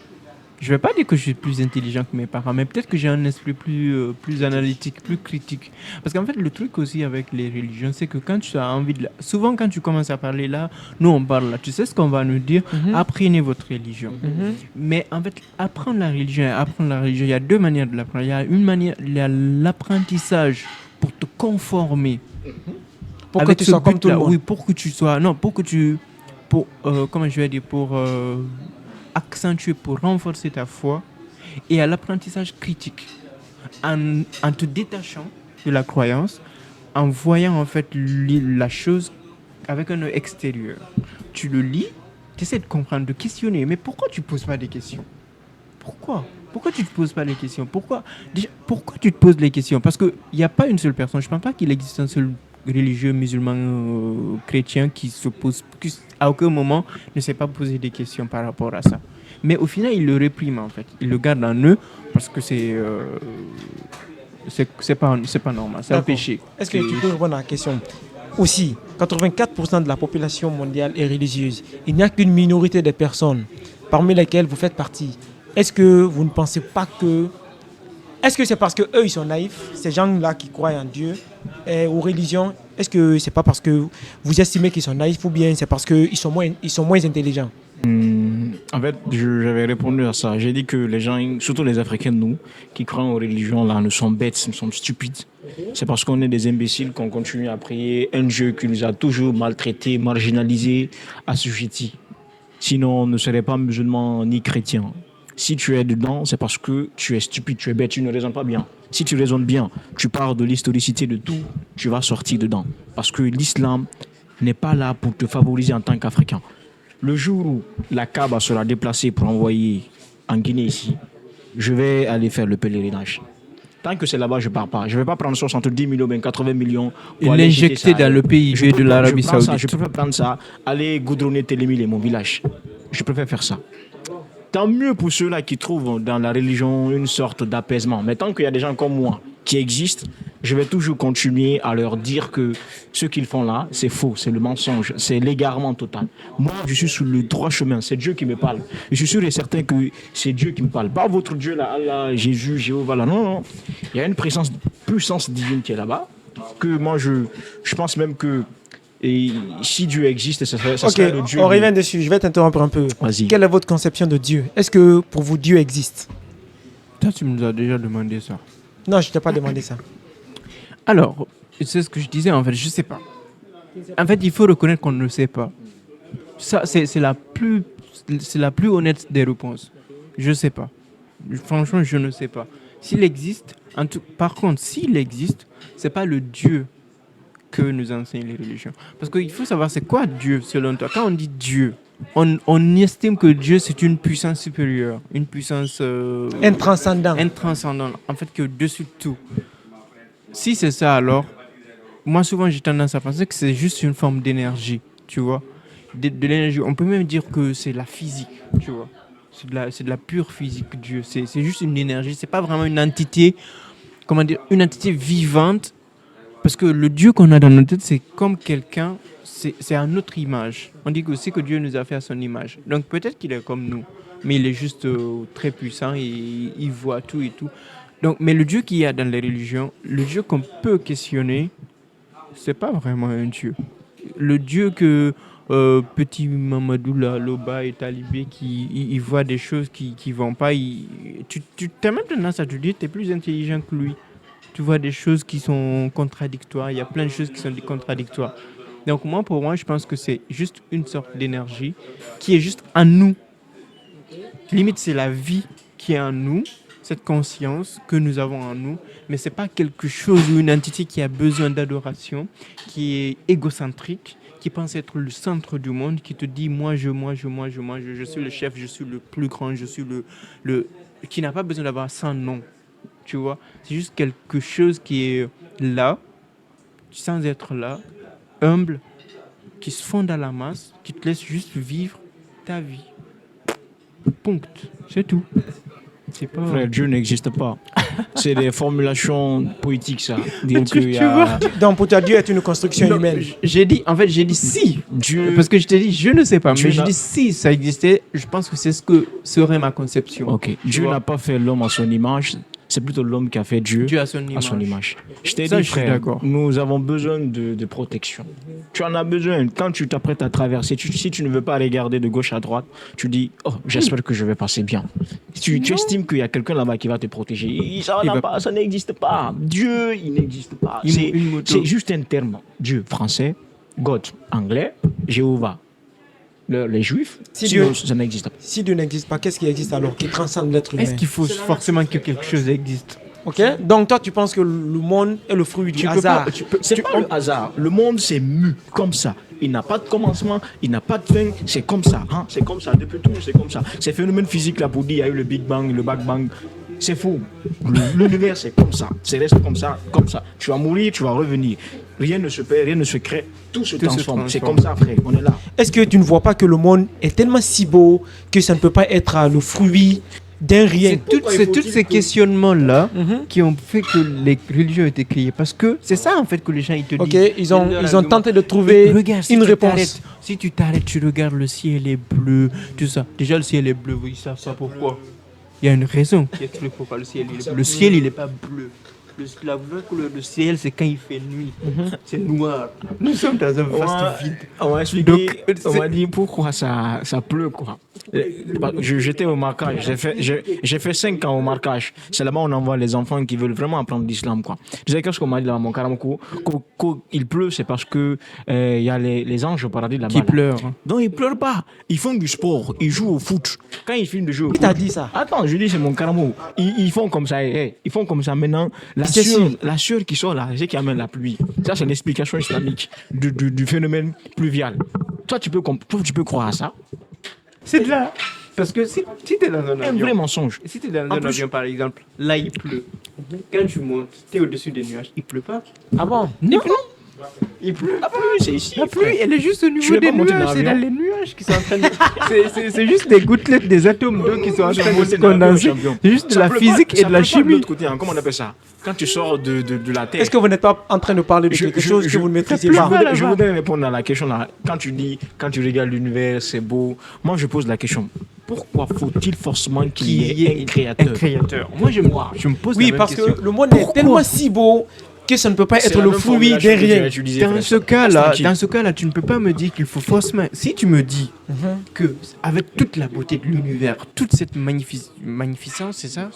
Je vais pas dire que je suis plus intelligent que mes parents, mais peut-être que j'ai un esprit plus analytique, plus critique. Parce qu'en fait, le truc aussi avec les religions, c'est que quand tu as envie de... Souvent, quand tu commences à parler là, nous, on parle là. Tu sais ce qu'on va nous dire? Apprenez votre religion. Mais en fait, apprendre la religion, il y a deux manières de l'apprendre. Il y a une manière, il y a l'apprentissage pour te conformer. Pour que Avec tu ce sois comme tout le but-là, monde. Oui, pour que tu sois... Non, pour que tu... comment je vais dire? Pour accentuer, pour renforcer ta foi. Et à l'apprentissage critique. En te détachant de la croyance, en voyant en fait la chose avec un œil extérieur. Tu le lis, tu essaies de comprendre, de questionner. Mais pourquoi tu ne poses pas des questions? Pourquoi tu ne te poses pas les questions? Pourquoi tu te poses les questions? Parce qu'il n'y a pas une seule personne. Je ne pense pas qu'il existe un seul religieux musulman chrétien qui à aucun moment ne s'est pas posé des questions par rapport à ça. Mais au final, il le réprime en fait. Il le garde en eux parce que c'est pas normal. C'est un D'accord. péché. Est-ce que tu peux répondre à la question? Aussi, 84% de la population mondiale est religieuse. Il n'y a qu'une minorité de personnes parmi lesquelles vous faites partie. Est-ce que vous ne pensez pas que... Est-ce que c'est parce qu'eux, ils sont naïfs, ces gens-là qui croient en Dieu, aux religions? Est-ce que c'est pas parce que vous estimez qu'ils sont naïfs ou bien c'est parce qu'ils sont moins intelligents? En fait, j'avais répondu à ça. J'ai dit que les gens, surtout les Africains, nous, qui croient aux religions, là, nous sommes bêtes, nous sommes stupides. C'est parce qu'on est des imbéciles qu'on continue à prier un Dieu qui nous a toujours maltraités, marginalisés, assujettis. Sinon, on ne serait pas musulman ni chrétien. Si tu es dedans, c'est parce que tu es stupide, tu es bête, tu ne raisonnes pas bien. Si tu raisonnes bien, tu pars de l'historicité de tout, tu vas sortir dedans. Parce que l'islam n'est pas là pour te favoriser en tant qu'Africain. Le jour où la Kaaba sera déplacée pour envoyer en Guinée ici, je vais aller faire le pèlerinage. Tant que c'est là-bas, je ne pars pas. Je ne vais pas prendre 70 millions, 80 millions Et pour aller jeter l'injecter ça. dans le PIB de l'Arabie Saoudite. Je préfère prendre ça, aller goudronner Télémil et mon village. Je préfère faire ça. Tant mieux pour ceux-là qui trouvent dans la religion une sorte d'apaisement. Mais tant qu'il y a des gens comme moi qui existent, je vais toujours continuer à leur dire que ce qu'ils font là, c'est faux, c'est le mensonge, c'est l'égarement total. Moi, je suis sur le droit chemin, c'est Dieu qui me parle. Je suis sûr et certain que c'est Dieu qui me parle. Pas votre Dieu là, Allah, Jésus, Jéhovah là, non, non. Il y a une puissance divine qui est là-bas, que moi, je pense même que si Dieu existe, ça serait Ok, le Dieu. on revient dessus. Je vais t'interrompre un peu. Vas-y. Quelle est votre conception de Dieu? Est-ce que pour vous, Dieu existe? Toi, tu nous as déjà demandé ça. Non, je ne t'ai pas demandé ça. Alors, c'est ce que je disais, en fait, je sais pas. En fait, il faut reconnaître qu'on ne sait pas. Ça, c'est la plus honnête des réponses. Je sais pas. Franchement, je ne sais pas. S'il existe, par contre, s'il existe, c'est pas le Dieu que nous enseignent les religions. Parce qu'il faut savoir, c'est quoi Dieu, selon toi? Quand on dit Dieu, on estime que Dieu, c'est une puissance supérieure, une puissance Intranscendant. intranscendante, en fait, qui est au-dessus de tout. Si c'est ça, alors, moi, souvent, j'ai tendance à penser que c'est juste une forme d'énergie, tu vois. De l'énergie. On peut même dire que c'est la physique, tu vois. C'est de la pure physique, Dieu. C'est juste une énergie. C'est pas vraiment une entité, comment dire, une entité vivante. Parce que le Dieu qu'on a dans notre tête, c'est comme quelqu'un, c'est à notre image. On dit aussi que Dieu nous a fait à son image. Donc peut-être qu'il est comme nous, mais il est juste très puissant et il voit tout et tout. Donc, mais le Dieu qu'il y a dans les religions, le Dieu qu'on peut questionner, c'est pas vraiment un Dieu. Le Dieu que petit Mamadou là, Loba et Talibé, il voit des choses qui vont pas. Tu as même tendance à te dire que tu es plus intelligent que lui. Tu vois des choses qui sont contradictoires. Il y a plein de choses qui sont contradictoires. Donc pour moi, je pense que c'est juste une sorte d'énergie qui est juste en nous. Limite, c'est la vie qui est en nous, cette conscience que nous avons en nous, mais c'est pas quelque chose ou une entité qui a besoin d'adoration, qui est égocentrique, qui pense être le centre du monde, qui te dit moi, je suis le chef, je suis le plus grand, je suis le qui n'a pas besoin d'avoir 100 noms. Tu vois, c'est juste quelque chose qui est là, sans être là, humble, qui se fond dans la masse, qui te laisse juste vivre ta vie. Punct. C'est tout. C'est pas... Frère, Dieu n'existe pas. C'est des formulations poétiques, ça. Dire Tu- qu'il y tu a... vois Donc pour toi, Dieu est une construction Non, humaine. j'ai dit si. Dieu... Parce que je t'ai dit, je ne sais pas. Dieu Mais j'ai n'a- dit si ça existait, je pense que c'est ce que serait ma conception. Ok. Dieu vois. n'a pas fait l'homme à son image. C'est plutôt l'homme qui a fait Dieu, Dieu a son image. à son image. Je t'ai Ça, dit, je suis frère, d'accord. nous avons besoin de protection. Tu en as besoin. Quand tu t'apprêtes à traverser, si tu ne veux pas regarder de gauche à droite, tu dis, oh, j'espère que je vais passer bien. Tu estimes qu'il y a quelqu'un là-bas qui va te protéger. Ça n'existe pas. Dieu, il n'existe pas. C'est juste un terme. Dieu, français, God, anglais, Jéhovah. Les juifs, Si sinon, Dieu- ça n'existe pas. Si Dieu n'existe pas, qu'est-ce qui existe alors qui transcende l'être humain? Est-ce qu'il faut forcément que quelque chose existe? Ok. Donc toi, tu penses que le monde est le fruit du Tu peux hasard. pas- c'est pas le hasard. Le monde s'est mu comme ça. Il n'a pas de commencement, il n'a pas de fin. C'est comme ça. Hein? C'est comme ça. Depuis tout, c'est comme ça. Ces phénomènes physiques là pour dire il y a eu le Big Bang, le Back Bang, c'est faux. L'univers c'est comme ça. C'est reste comme ça, comme ça. Tu vas mourir, tu vas revenir. Rien ne se perd, rien ne se crée. Tout se transforme. C'est comme ça, frère. On est là. Est-ce que tu ne vois pas que le monde est tellement si beau que ça ne peut pas être le fruit d'un rien? C'est tous ces questionnements-là Mhm. qui ont fait que les religions ont été créées. Parce que c'est ça, en fait, que les gens ils te Ok, disent. ils ont Leur argument. tenté de trouver Regarde, si une tu réponse. t'arrêtes- Si tu t'arrêtes, tu regardes le ciel est bleu, tout ça. Déjà, le ciel est bleu, ils savent ça pourquoi. Il y a une raison qui explique pourquoi le ciel il est bleu. Le ciel, il n'est pas bleu. La vraie couleur du ciel, c'est quand il fait nuit. C'est noir. Nous sommes dans un vaste vide. On m'a expliqué, Donc, on c'est- m'a dit pourquoi ça pleut quoi. J'étais au marquage, j'ai fait 5 ans au marquage. C'est là-bas où on envoie les enfants qui veulent vraiment apprendre l'islam quoi. Tu sais qu'est-ce qu'on m'a dit là, mon Karamoko? Il pleut, c'est parce que il y a les anges au paradis là-bas. Qui là. pleure. Non, ils pleurent pas. Ils font du sport, ils jouent au foot. Quand ils finissent de jouer au Qui foot. t'a dit ça? Attends, je dis c'est mon Karamo. Ils font comme ça, ils font comme ça maintenant. C'est sûr. La sueur qui sort là, c'est qui amène la pluie. Ça, c'est l'explication islamique du phénomène pluvial. Toi, tu peux croire à ça. C'est de là. Parce que si tu es dans un Un vrai avion, mensonge. si tu es dans En un plus- avion par exemple, là il pleut. Quand tu montes, tu es au-dessus des nuages, il pleut pas. Ah bon? Non. Il pleut. La pluie, c'est ici. La pluie, elle est juste au Tu niveau es des pas monté dans nuages. C'est l'avion? dans les nuages qui sont en train de. C'est juste des gouttelettes, des atomes d'eau qui sont en train de se monté dans l'avion, condenser. champion. C'est juste de Ça la pleut physique pas- et ça de la pleut pas de chimie. l'autre côté, hein. Comment on appelle ça? Quand tu sors de la terre. Est-ce que vous n'êtes pas en train de parler de quelque chose que vous ne maîtrisez pleut pas? pas. Je voudrais répondre à la question là. Quand tu regardes l'univers, c'est beau. Moi, je pose la question. Pourquoi faut-il forcément qu'il y ait un créateur? Un créateur. Moi, je me pose la Oui, même parce question. que le monde est tellement si beau que que ça ne peut pas C'est être la le même fruit formulation d'un que tu as rien. utilisée, Dans frère. ce Reste cas-là, tranquille. tu ne peux pas me dire qu'il faut forcément. Si tu me dis que avec toute la beauté de l'univers, toute cette magnificence, c'est ça,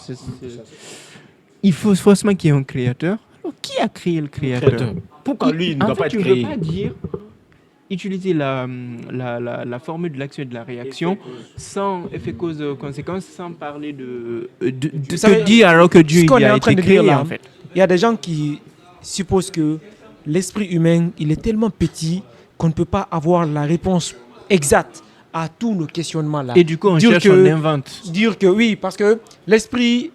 il faut forcément qu'il y ait un créateur. Alors, qui a créé le créateur? Créateur. Pourquoi lui, il ne En doit fait, pas tu être ne peux créé? pas dire utiliser la formule de l'action et de la réaction sans effet cause-conséquence, sans parler de savez, te dire alors que Dieu ce qu'on il est a en train été de dire créé là, en fait. il y a des gens qui supposent que l'esprit humain, il est tellement petit qu'on ne peut pas avoir la réponse exacte à tous nos questionnements là. Et du coup, on Dire cherche, que- on invente. Dire que oui, parce que l'esprit,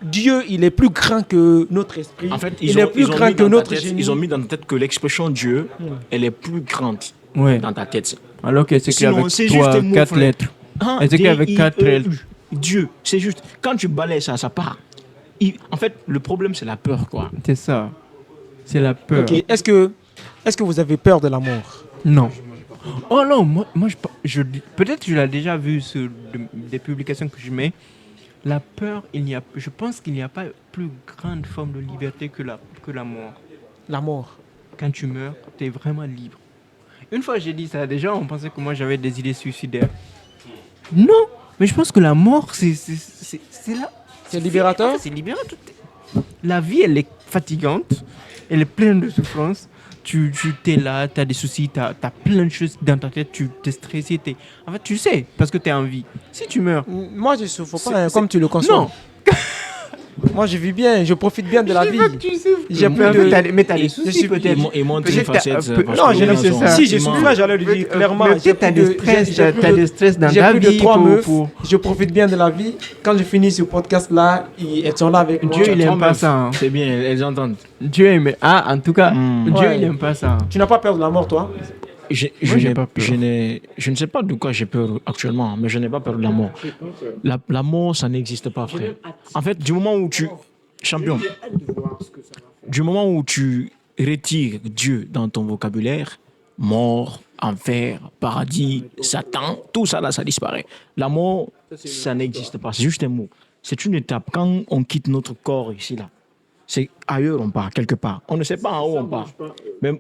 Dieu, il est plus grand que notre esprit. En fait, il est plus grand que notre génie. ils ont mis dans ta tête que l'expression Dieu, elle est plus grande Ouais. dans ta tête. Alors que c'est écrit Sinon, avec c'est juste des mots, 4 frère. lettres. Hein, Elle s'écrit avec 4 lettres. Dieu, c'est juste. Quand tu balayes ça, ça part. En fait, le problème, c'est la peur, quoi. C'est ça. C'est la peur. Ok, est-ce que vous avez peur de la mort? Non. Oh non, moi peut-être que je l'ai déjà vu sur des publications que je mets. La peur, je pense qu'il n'y a pas plus grande forme de liberté que la mort. La mort. Quand tu meurs, tu es vraiment libre. Une fois j'ai dit ça à des gens, on pensait que moi j'avais des idées suicidaires. Non, mais je pense que la mort, c'est là. C'est libérateur? C'est libérateur. La vie, elle est fatigante, elle est pleine de souffrances. Tu t'es là, tu as des soucis, tu as plein de choses dans ta tête, tu t'es stressé. En fait, tu sais, parce que tu es en vie. Si tu meurs, Moi, je ne souffre pas hein, C'est- comme tu le conçois. non. Moi, je vis bien, je profite bien de la vie. J'ai mais plus de... mais t'as des je soucis suis- peut-être. Et montre une Peut-être facette. t'as- parce Non, que je les ne gens sais sont- ça. Si, je ils souffrais, j'allais le dire clairement. Mais peut-être t'as des stress, t'as des stress dans J'ai ta plus vie. de 3 pour- meufs. pour- Je profite bien de la vie. Quand je finis ce podcast-là, elles sont là avec moi. Dieu, il aime pas meufs. ça. hein. C'est bien, elles entendent. Dieu aime. Ah, en tout cas, Hmm. Dieu, Ouais. il aime pas ça. Tu n'as pas peur de la mort, toi? Moi, j'ai pas peur. Je ne sais pas de quoi j'ai peur actuellement, mais je n'ai pas peur de la mort. La mort, ça n'existe pas, frère. En fait, du moment où tu... Champion. Du moment où tu retires Dieu dans ton vocabulaire, mort, enfer, paradis, Satan, tout ça là, ça disparaît. La mort, ça n'existe pas. C'est juste un mot. C'est une étape. Quand on quitte notre corps ici, là, c'est ailleurs on part, quelque part. On ne sait pas en où on part.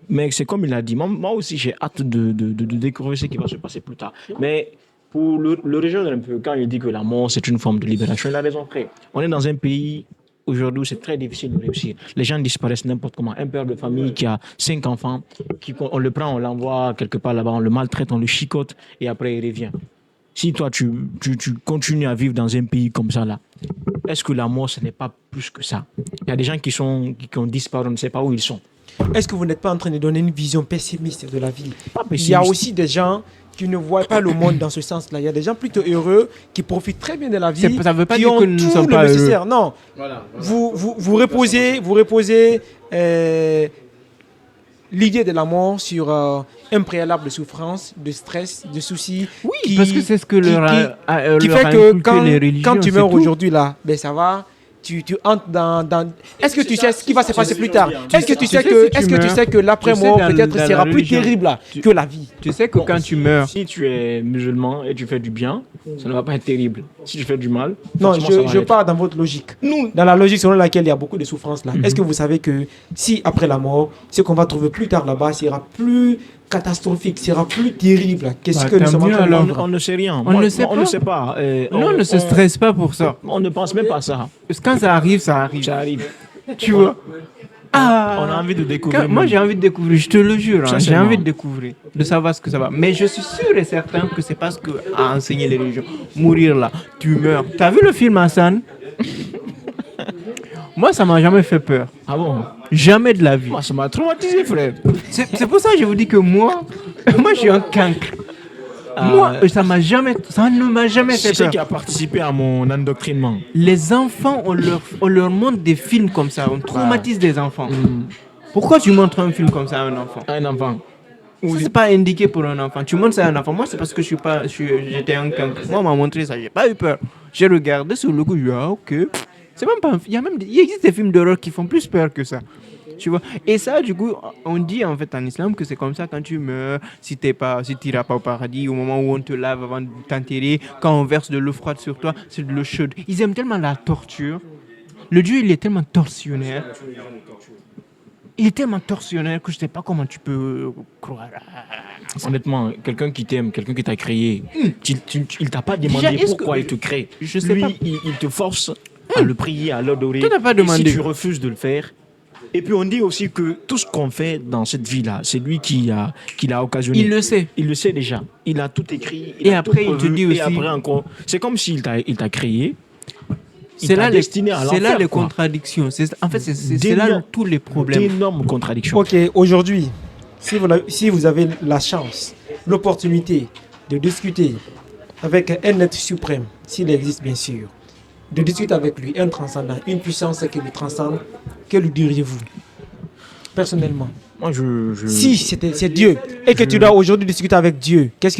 Mais c'est comme il a dit. Moi aussi, j'ai hâte de découvrir ce qui va se passer plus tard. Mais pour le rejoindre un peu, quand il dit que la mort, c'est une forme de libération, il a raison, frère. On est dans un pays aujourd'hui où c'est très difficile de réussir. Les gens disparaissent n'importe comment. Un père de famille qui a 5 enfants, on le prend, on l'envoie quelque part là-bas, on le maltraite, on le chicote et après il revient. Si toi, tu continues à vivre dans un pays comme ça, là, est-ce que la mort, ce n'est pas plus que ça? Il y a des gens qui ont disparu, on ne sait pas où ils sont. Est-ce que vous n'êtes pas en train de donner une vision pessimiste de la vie? Pas Il y a pessimiste. aussi des gens qui ne voient pas le monde dans ce sens-là. Il y a des gens plutôt heureux qui profitent très bien de la vie. Ça veut pas qui dire ont que nous ne tout sommes le pas nécessaire. Non. Vous reposez l'idée de la mort sur un préalable de souffrance, de stress, de soucis. Oui, parce que c'est ce que qui leur fait leur a que inculqué les religions. quand tu c'est meurs tout. aujourd'hui là, ben ça va. Tu entres dans... Est-ce que tu sais ce qui va se passer plus tard? Est-ce que tu sais que l'après-mort dans peut-être la sera plus religion. terrible là, que la vie? Tu sais que quand tu meurs, Si tu es musulman et tu fais du bien, ça ne va pas être terrible. Si tu fais du mal, Non, forcément, ça va je l'être. pars dans votre logique. Dans la logique selon laquelle il y a beaucoup de souffrance là. Est-ce que vous savez que si après la mort, ce qu'on va trouver plus tard là-bas sera plus catastrophique, sera plus terrible que ce Bah, que nous tant sommes en mieux train de alors. vivre? On ne sait rien. On ne sait On pas. ne sait pas. non, ne se stresse pas pour ça. On ne pense même pas à ça. Parce que quand ça arrive, ça arrive. Ça arrive. Tu vois. Ah. On a envie de découvrir. Moi, j'ai envie de découvrir, je te le jure, hein, j'ai Sincèrement. envie de découvrir, de savoir ce que ça va. Mais je suis sûr et certain que c'est pas ce que a enseigné les religions. Mourir là, tu meurs. T'as vu le film Hassan? Moi, ça m'a jamais fait peur. Ah bon? Jamais de la vie. Moi, ça m'a traumatisé, frère. C'est pour ça que je vous dis que moi je suis un cancre. Moi, ça ne m'a jamais fait C'est ce peur. qui a participé à mon endoctrinement. Les enfants, on leur montre des films comme ça, on traumatise des enfants. Pourquoi tu montres un film comme ça à un enfant? Un enfant. Ça, c'est pas indiqué pour un enfant. Tu montres ça à un enfant. Moi, c'est parce que j'étais un cancre. Moi, on m'a montré ça, j'ai pas eu peur. J'ai regardé sur le coup, j'ai dit, ah, ok. C'est même pas il existe des films d'horreur qui font plus peur que ça. Tu vois. Et ça, du coup, on dit en fait en islam que c'est comme ça quand tu meurs, si tu n'iras pas au paradis, au moment où on te lave avant de t'enterrer, quand on verse de l'eau froide sur toi, c'est de l'eau chaude. Ils aiment tellement la torture. Le Dieu, il est tellement tortionnaire. Il est tellement torsionnel que je ne sais pas comment tu peux croire. Honnêtement, quelqu'un qui t'aime, quelqu'un qui t'a créé, il t'a pas demandé Déjà, est-ce pourquoi que- il te crée. Je sais Lui, pas. il te force à le prier, à l'adorer. Tu n'as pas Et demandé. si tu refuses de le faire. Et puis on dit aussi que tout ce qu'on fait dans cette vie-là, c'est lui qui l'a occasionné. Il le sait. Il le sait déjà. Il a tout écrit. Il Et a après, tout il te prévu, dit et aussi- après encore, c'est comme s'il t'a créé. Il C'est t'a là, destiné à c'est là l'enfer, les quoi. contradictions. En fait, c'est là D'énormes- tous les problèmes. D'énormes contradictions. Ok, aujourd'hui, si vous avez la chance, l'opportunité de discuter avec un être suprême, s'il existe bien sûr, de discuter avec lui, un transcendant, une puissance qui le transcende, que lui diriez-vous personnellement? Moi, Si c'est Dieu et que tu dois aujourd'hui discuter avec Dieu, qu'est-ce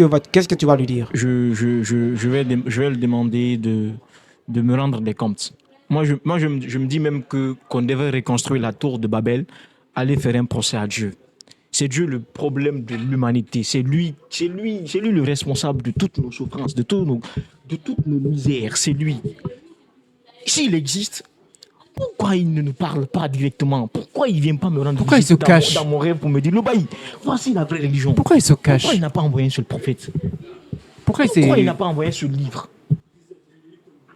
que tu vas lui dire? je vais le demander de me rendre des comptes. Moi, je me dis même qu'on devrait reconstruire la tour de Babel, aller faire un procès à Dieu. C'est Dieu le problème de l'humanité. C'est lui le responsable de toutes nos souffrances, de toutes nos misères. C'est lui. S'il existe, pourquoi il ne nous parle pas directement? Pourquoi il ne vient pas me rendre Pourquoi il visite se cache? dans mon rêve pour me dire, Lobaï, voici la vraie religion. Pourquoi il se cache? Pourquoi il n'a pas envoyé un seul prophète? Pourquoi Pourquoi il n'a pas envoyé ce livre?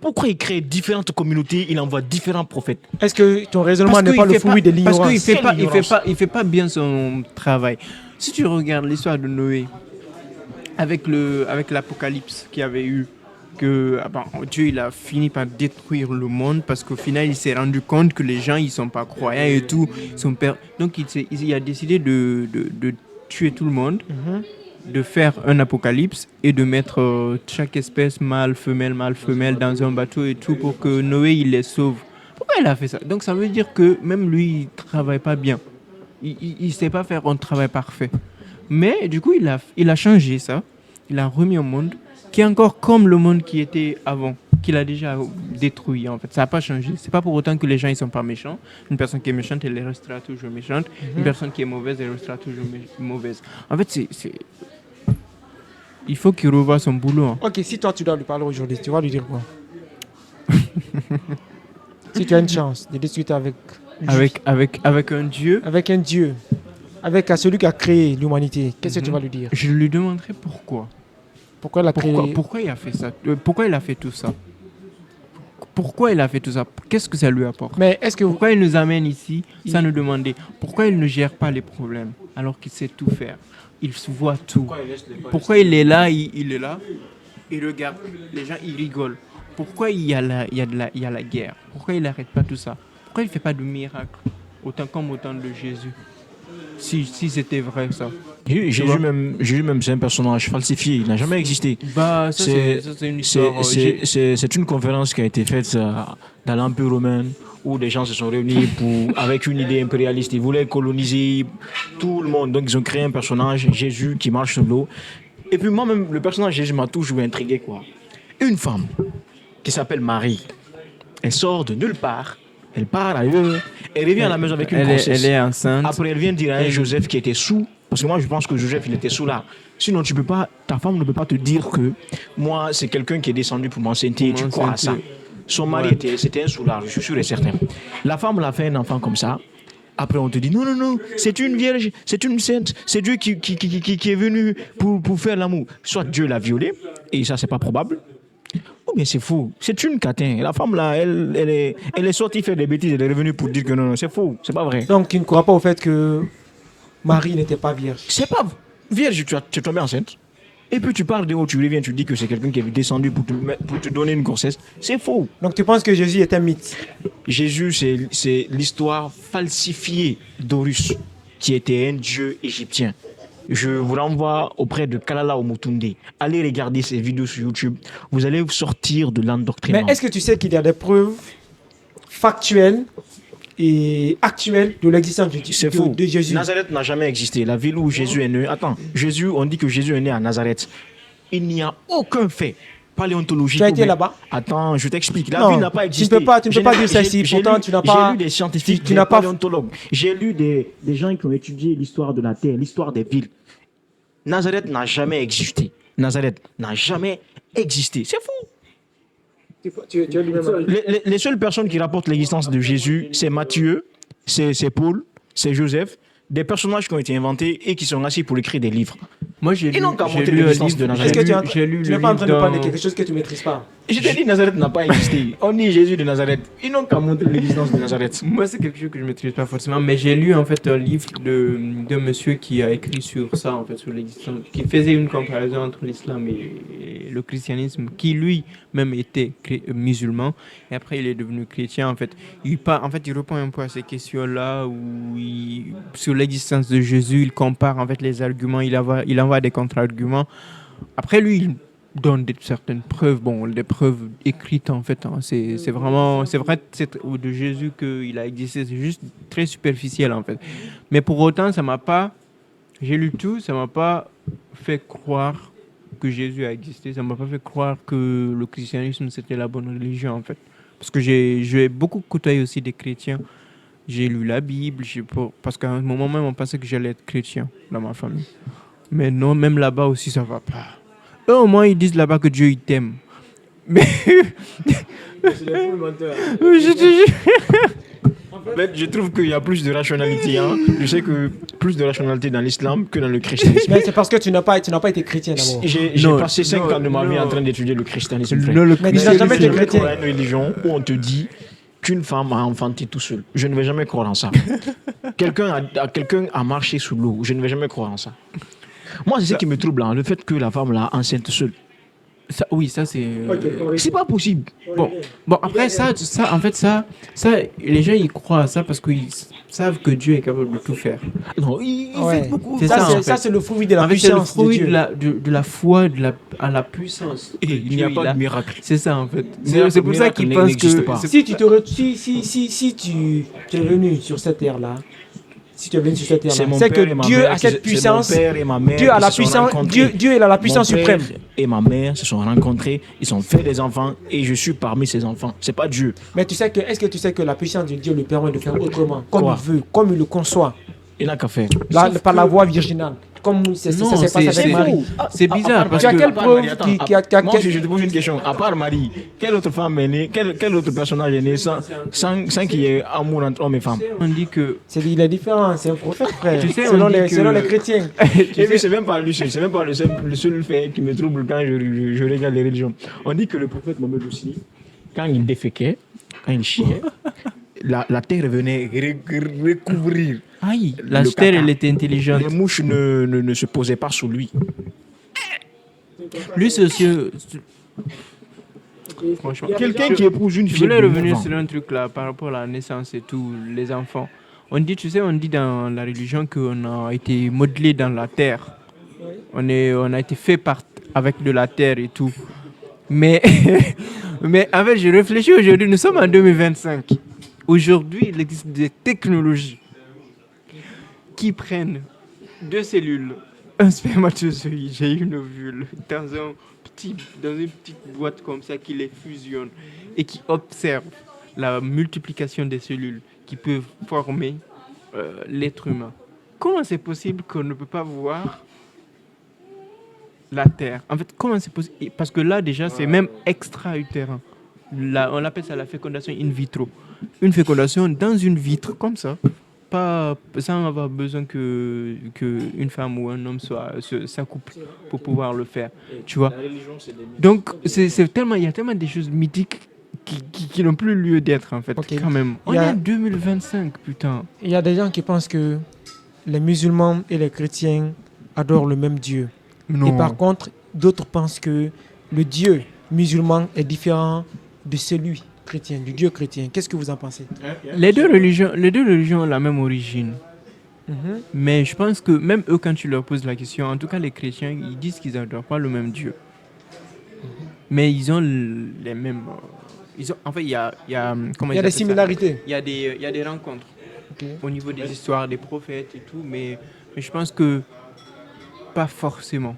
Pourquoi il crée différentes communautés, il envoie différents prophètes? Est-ce que ton raisonnement n'est pas le fruit de l'ignorance? Parce qu'il Quelle il fait pas bien son travail. Si tu regardes l'histoire de Noé, avec l'Apocalypse qu'il y avait eu, que Dieu il a fini par détruire le monde parce qu'au final il s'est rendu compte que les gens ils sont pas croyants et tout. Donc il a décidé de tuer tout le monde, de faire un apocalypse et de mettre chaque espèce mâle, femelle dans un bateau et tout pour que Noé il les sauve. Pourquoi il a fait ça? Donc ça veut dire que même lui il travaille pas bien. Il sait pas faire un travail parfait. Mais du coup il a changé ça. Il a remis au monde qui est encore comme le monde qui était avant, qu'il a déjà détruit en fait. Ça n'a pas changé. C'est pas pour autant que les gens ils sont pas méchants. Une personne qui est méchante, elle restera toujours méchante. Une personne qui est mauvaise, elle restera toujours mauvaise. En fait, il faut qu'il revoie son boulot. Hein. Ok, si toi tu dois lui parler aujourd'hui, tu vas lui dire quoi? Si tu as une chance de discuter avec Avec un Dieu, un Dieu, avec celui qui a créé l'humanité, qu'est-ce que tu vas lui dire? je lui demanderai pourquoi. Pourquoi il a créé? Pourquoi il a fait ça? Pourquoi il a fait tout ça? Pourquoi il a fait tout ça? Qu'est-ce que ça lui apporte? Mais est-ce que Pourquoi il nous amène ici sans nous demander? Pourquoi il ne gère pas les problèmes alors qu'il sait tout faire? Il voit tout. Pourquoi il est là, il est là, il regarde, les gens ils rigolent. Pourquoi il y a la guerre? Pourquoi il n'arrête pas tout ça? Pourquoi il ne fait pas de miracle autant comme au temps de Jésus? Si c'était vrai ça. Jésus même, c'est un personnage falsifié, il n'a jamais existé. Bah, ça c'est une histoire. C'est une conférence qui a été faite dans l'Empire romain où des gens se sont réunis avec une idée impérialiste. Ils voulaient coloniser tout le monde. Donc ils ont créé un personnage, Jésus, qui marche sur l'eau. Et puis moi-même, le personnage Jésus m'a toujours intrigué, quoi. Une femme qui s'appelle Marie, elle sort de nulle part, elle part ailleurs, elle revient à la maison avec une grossesse. Elle est enceinte. Après, elle vient dire à un Joseph qui était sous, parce que moi je pense que Joseph il était sous là. Sinon ta femme ne peut pas te dire que moi c'est quelqu'un qui est descendu pour m'enceinte, tu crois à ça. Son mari c'était un soulard, je suis sûr et certain. La femme l'a fait un enfant comme ça. Après on te dit non, c'est une vierge, c'est une sainte, c'est Dieu qui est venu pour faire l'amour. Soit Dieu l'a violée, et ça c'est pas probable. Oh bien c'est faux, c'est une catin. La femme là, elle est sortie faire des bêtises, elle est revenue pour dire que non, c'est faux, c'est pas vrai. donc tu ne crois pas au fait que Marie n'était pas vierge? C'est pas vierge, tu es tombé enceinte. Et puis tu parles de haut, tu reviens, tu dis que c'est quelqu'un qui est descendu pour te donner une grossesse. C'est faux. Donc tu penses que Jésus est un mythe? Jésus, c'est l'histoire falsifiée d'Horus, qui était un dieu égyptien. Je vous renvoie auprès de Kalala Omotunde. Allez regarder ses vidéos sur YouTube. Vous allez sortir de l'endoctrinement. Mais est-ce que tu sais qu'il y a des preuves factuelles et actuelles de l'existence C'est faux. de Jésus? Nazareth n'a jamais existé. La ville où Jésus est né. Attends, on dit que Jésus est né à Nazareth. Il n'y a aucun fait paléontologique. Tu as été là-bas? Attends, je t'explique. La Non, ville n'a pas existé. tu ne peux pas dire ça ici. Pourtant, tu n'as pas. J'ai lu des scientifiques, tu des n'as pas. paléontologues. J'ai lu des gens qui ont étudié l'histoire de la Terre, l'histoire des villes. Nazareth n'a jamais existé. Nazareth n'a jamais existé. C'est fou. Tu as lui-même. Les seules personnes qui rapportent l'existence de Jésus, c'est Matthieu, c'est Paul, c'est Joseph, des personnages qui ont été inventés et qui sont assis pour écrire des livres. Moi, j'ai Ils lu, n'ont qu'à j'ai monter lu un l'existence livre. de Est-ce Nazareth. que J'ai lu tu le n'es pas en train de livre parler de dans- quelque chose que tu ne maîtrises pas? Je t'ai dit, Nazareth n'a pas existé. On dit Jésus de Nazareth. Ils n'ont qu'à montrer l'existence de Nazareth. Moi, c'est quelque chose que je maîtrise pas forcément, mais j'ai lu en fait un livre d'un monsieur qui a écrit sur ça, en fait, sur l'existence, qui faisait une comparaison entre l'islam et le christianisme, qui lui-même était musulman, et après il est devenu chrétien. En fait, il répond un peu à ces questions-là sur l'existence de Jésus, il compare en fait les arguments, il envoie des contre-arguments. Après, lui, il donne certaines preuves, bon, des preuves écrites en fait. Hein. C'est vraiment, c'est vrai, c'est de Jésus qu'il a existé. C'est juste très superficiel en fait. Mais pour autant, j'ai lu tout, ça m'a pas fait croire que Jésus a existé. Ça m'a pas fait croire que le christianisme c'était la bonne religion en fait. Parce que j'ai beaucoup côtoyé aussi des chrétiens. J'ai lu la Bible, parce qu'à un moment même on pensait que j'allais être chrétien dans ma famille. Mais non, même là-bas aussi ça va pas. Eux, au moins, ils disent là-bas que Dieu, il t'aime. Mais. Je te jure. En fait, je trouve qu'il y a plus de rationalité. Hein. Je sais que plus de rationalité dans l'islam que dans le christianisme. Mais c'est parce que tu n'as pas été chrétien d'abord. J'ai Non, passé 5 ans de ma vie non. en train d'étudier le christianisme. frère. Non, le Mais tu n'as jamais été Je vais chrétien. croire à une religion où on te dit qu'une femme a enfanté tout seul. Je ne vais jamais croire en ça. Quelqu'un a marché sous l'eau. Je ne vais jamais croire en ça. Moi, c'est ce qui me trouble, hein, le fait que la femme l'a enceinte seule. Ça, oui, ça, c'est. C'est pas possible. Bon, après, en fait, ça, les gens, ils croient à ça parce qu'ils savent que Dieu est capable de tout faire. Non, il Ouais. fait beaucoup. C'est ça, en fait. Ça, c'est le fruit de la En fait, c'est le puissance de fruit Dieu. de la foi à la puissance. Et que il n'y a Dieu, pas a. de miracle. C'est ça, en fait. Miracle, C'est pour ça qu'ils miracle pensent n'existe que. pas. c'est- Si tu es venu sur cette terre-là, si tu es venu sur cette C'est terre-là, mon c'est père et que ma Dieu mère a qui- cette c'est puissance. mon père et ma mère Dieu a qui la se sont puissance. rencontrés. Dieu est la puissance Mon père suprême. et ma mère se sont rencontrés, ils ont fait des enfants et je suis parmi ces enfants. C'est pas Dieu. Mais est-ce que tu sais que la puissance de Dieu lui permet de faire autrement, comme Quoi? il veut, comme il le conçoit, Il n'a qu'à faire. par la voie virginale, comme Non, ça s'est passé avec c'est Marie. faux. C'est bizarre parce Tu as que. quelle À part preuve Marie, attends, moi, je te pose une question. À part Marie, quelle autre femme est née, quel autre personnage est né sans qu'il y ait amour entre hommes et femmes? On dit que. Il est différent, c'est un prophète, frère. Tu sais, on selon dit que- selon les chrétiens. Et puis, c'est même pas lui seul, c'est même pas le seul fait qui me trouble quand je regarde les religions. On dit que le prophète Mohammed aussi, quand il déféquait, quand il chiait, la terre venait recouvrir. Aïe, Le la terre, caca. elle était intelligente. Les mouches ne se posaient pas sous lui. Lui, c'est aussi. Franchement. Quelqu'un qui épouse une Je fille. voulais de revenir 9 ans. sur un truc là par rapport à la naissance et tout, les enfants. On dit, tu sais, on dit dans la religion qu'on a été modelé dans la terre. On a été fait avec de la terre et tout. Mais, mais en fait, je réfléchis aujourd'hui, nous sommes en 2025. Aujourd'hui, il existe des technologies qui prennent deux cellules, un spermatozoïde et une ovule, dans une petite boîte comme ça, qui les fusionne et qui observe la multiplication des cellules qui peuvent former l'être humain. Comment c'est possible qu'on ne peut pas voir la Terre? En fait, comment c'est possible? Parce que là, déjà, c'est même extra-utérin. Là, on appelle ça la fécondation in vitro. Une fécondation dans une vitre, comme ça. Pas sans avoir besoin que une femme ou un homme s'accouple pour pouvoir le faire. Tu vois? Donc, il y a tellement des choses mythiques qui n'ont plus lieu d'être, en fait, Ok. quand même. On Il y est a- en 2025, putain. Il y a des gens qui pensent que les musulmans et les chrétiens adorent le même Dieu. Non. Et par contre, d'autres pensent que le Dieu musulman est différent de celui chrétien, du Dieu chrétien. Qu'est-ce que vous en pensez? Les deux religions ont la même origine. Mhm. Mais je pense que même eux, quand tu leur poses la question, en tout cas les chrétiens, ils disent qu'ils n'adorent pas le même Dieu. Mais ils ont les mêmes... en fait, il y a comment Il y a ils des appellent ça? similarités. Il y a des rencontres Ok. au niveau des histoires des prophètes et tout, mais je pense que pas forcément.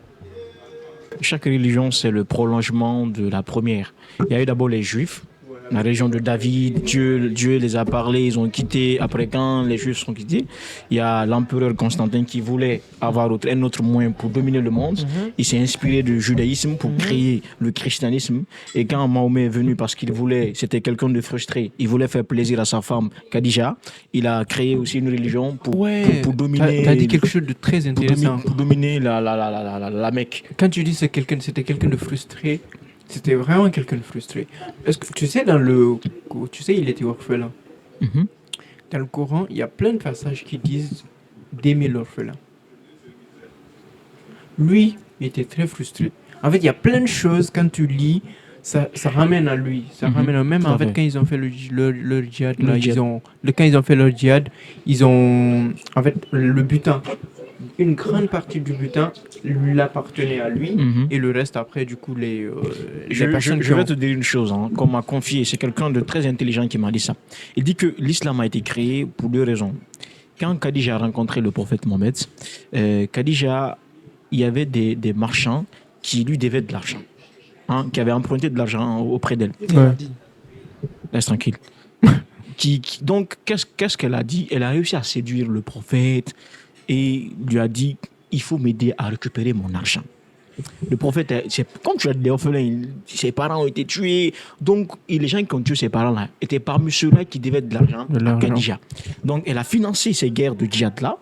Chaque religion, c'est le prolongement de la première. Il y a eu d'abord les juifs, la région de David. Dieu les a parlé, ils ont quitté. Après, quand les Juifs sont quittés, il y a l'empereur Constantin qui voulait avoir un autre moyen pour dominer le monde. Il s'est inspiré du judaïsme pour créer le christianisme. Et quand Mahomet est venu, parce qu'il voulait, c'était quelqu'un de frustré, il voulait faire plaisir à sa femme Khadija, il a créé aussi une religion pour dominer. T'as dit quelque chose de très intéressant. Pour dominer la Mecque. Quand tu dis c'était quelqu'un de frustré, c'était vraiment quelqu'un de frustré. Est-ce que tu sais il était orphelin. Mhm. Dans le Coran, il y a plein de passages qui disent d'aimer l'orphelin. Lui, il était très frustré. En fait, il y a plein de choses quand tu lis, ça ramène à lui. Ça ramène à même Tout à en fait fait. quand ils ont fait leur djihad, là, Le djihad. quand ils ont fait leur djihad, ils ont en fait le butin. Une grande partie du butin lui appartenait à lui Mhm. et le reste après du coup les Je personnes qui vais ont- te dire une chose, hein, qu'on m'a confié, c'est quelqu'un de très intelligent qui m'a dit ça. Il dit que l'islam a été créé pour deux raisons. Quand Khadija a rencontré le prophète Mohammed, Khadija, il y avait des marchands qui lui devaient de l'argent, hein, qui avaient emprunté de l'argent auprès d'elle. Ouais. Laisse tranquille. Donc, qu'est-ce qu'elle a dit? Elle a réussi à séduire le prophète et lui a dit, il faut m'aider à récupérer mon argent. Le prophète, comme tu as dit, orphelin, ses parents ont été tués. Donc, les gens qui ont tué ses parents-là étaient parmi ceux-là qui devaient de l'argent à Khadija. Donc, elle a financé ces guerres de djihad-là.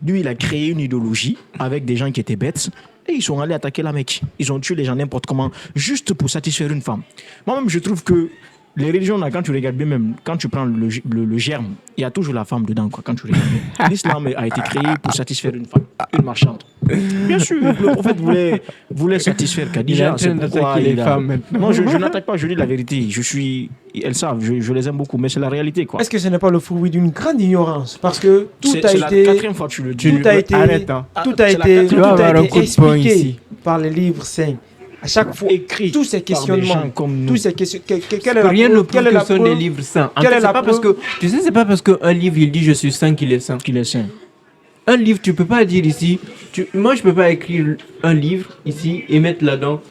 Lui, il a créé une idéologie avec des gens qui étaient bêtes. Et ils sont allés attaquer la Mecque. Ils ont tué les gens n'importe comment, juste pour satisfaire une femme. Moi-même, je trouve que les religions, là, quand tu regardes bien, même quand tu prends le germe, il y a toujours la femme dedans, quoi, quand tu regardes bien. L'islam a été créé pour satisfaire une femme, une marchande. Bien sûr, le prophète voulait satisfaire Il est Khadija. en C'est train pourquoi d'attaquer les il a- femmes maintenant. Non, je n'attaque pas, je dis la vérité. Elles savent, je les aime beaucoup, mais c'est la réalité, quoi. Est-ce que ce n'est pas le fruit d'une grande ignorance? Parce que tout C'est a c'est la été, quatrième fois que tu le dis. tout a été, Arrête, hein. tout a C'est la été, quatrième tout fois. Tu vas a avoir un été coup de poing expliqué ici. par les livres saints. À chaque fois, Écrit tous ces par des questionnements, gens comme nous. tous ces questions, quelle est la Rien ne preuve? prouve Quelle est que la ce sont preuve? des livres saints. En Quelle fait, est la c'est pas parce que preuve? tu sais, c'est pas parce qu'un livre il dit je suis saint qu'il est saint. Qu'il est saint. Un livre, tu peux pas dire ici. Moi, je peux pas écrire un livre ici et mettre là-dedans.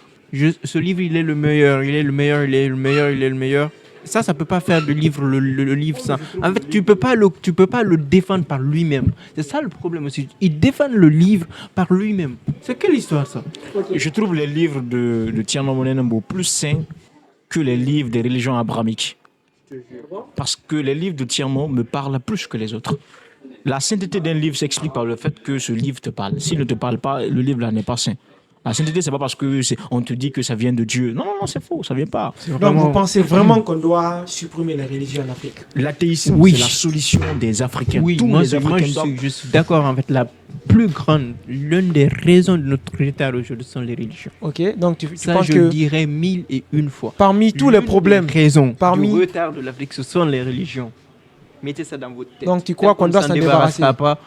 Ce livre, il est le meilleur, il est le meilleur, il est le meilleur, il est le meilleur. Ça peut pas faire de livre le livre saint. En fait, tu peux pas le défendre par lui-même. C'est ça le problème aussi. Il défend le livre par lui-même. C'est quelle histoire ça? Je trouve les livres de Thierno Monenembo plus sains que les livres des religions abrahamiques. Parce que les livres de Thierno me parlent plus que les autres. La sainteté d'un livre s'explique par le fait que ce livre te parle. S'il ne te parle pas, le livre là n'est pas saint. La sainteté, c'est pas parce que on te dit que ça vient de Dieu. Non, c'est faux, ça vient pas. Donc vous pensez vraiment qu'on doit supprimer les religions en Afrique? L'athéisme, Oui. c'est la solution des Africains. Oui, Tous moi, les Africains doivent- je suis d'accord. En fait, l'une des raisons de notre retard aujourd'hui sont les religions. Ok, donc tu Ça, penses je que le dirais 1001 fois. parmi tous les L'une problèmes, des raisons parmi- du retard de l'Afrique, ce sont les religions. Mettez ça dans votre tête. Donc, tu crois qu'on doit s'en débarrasser? Pas,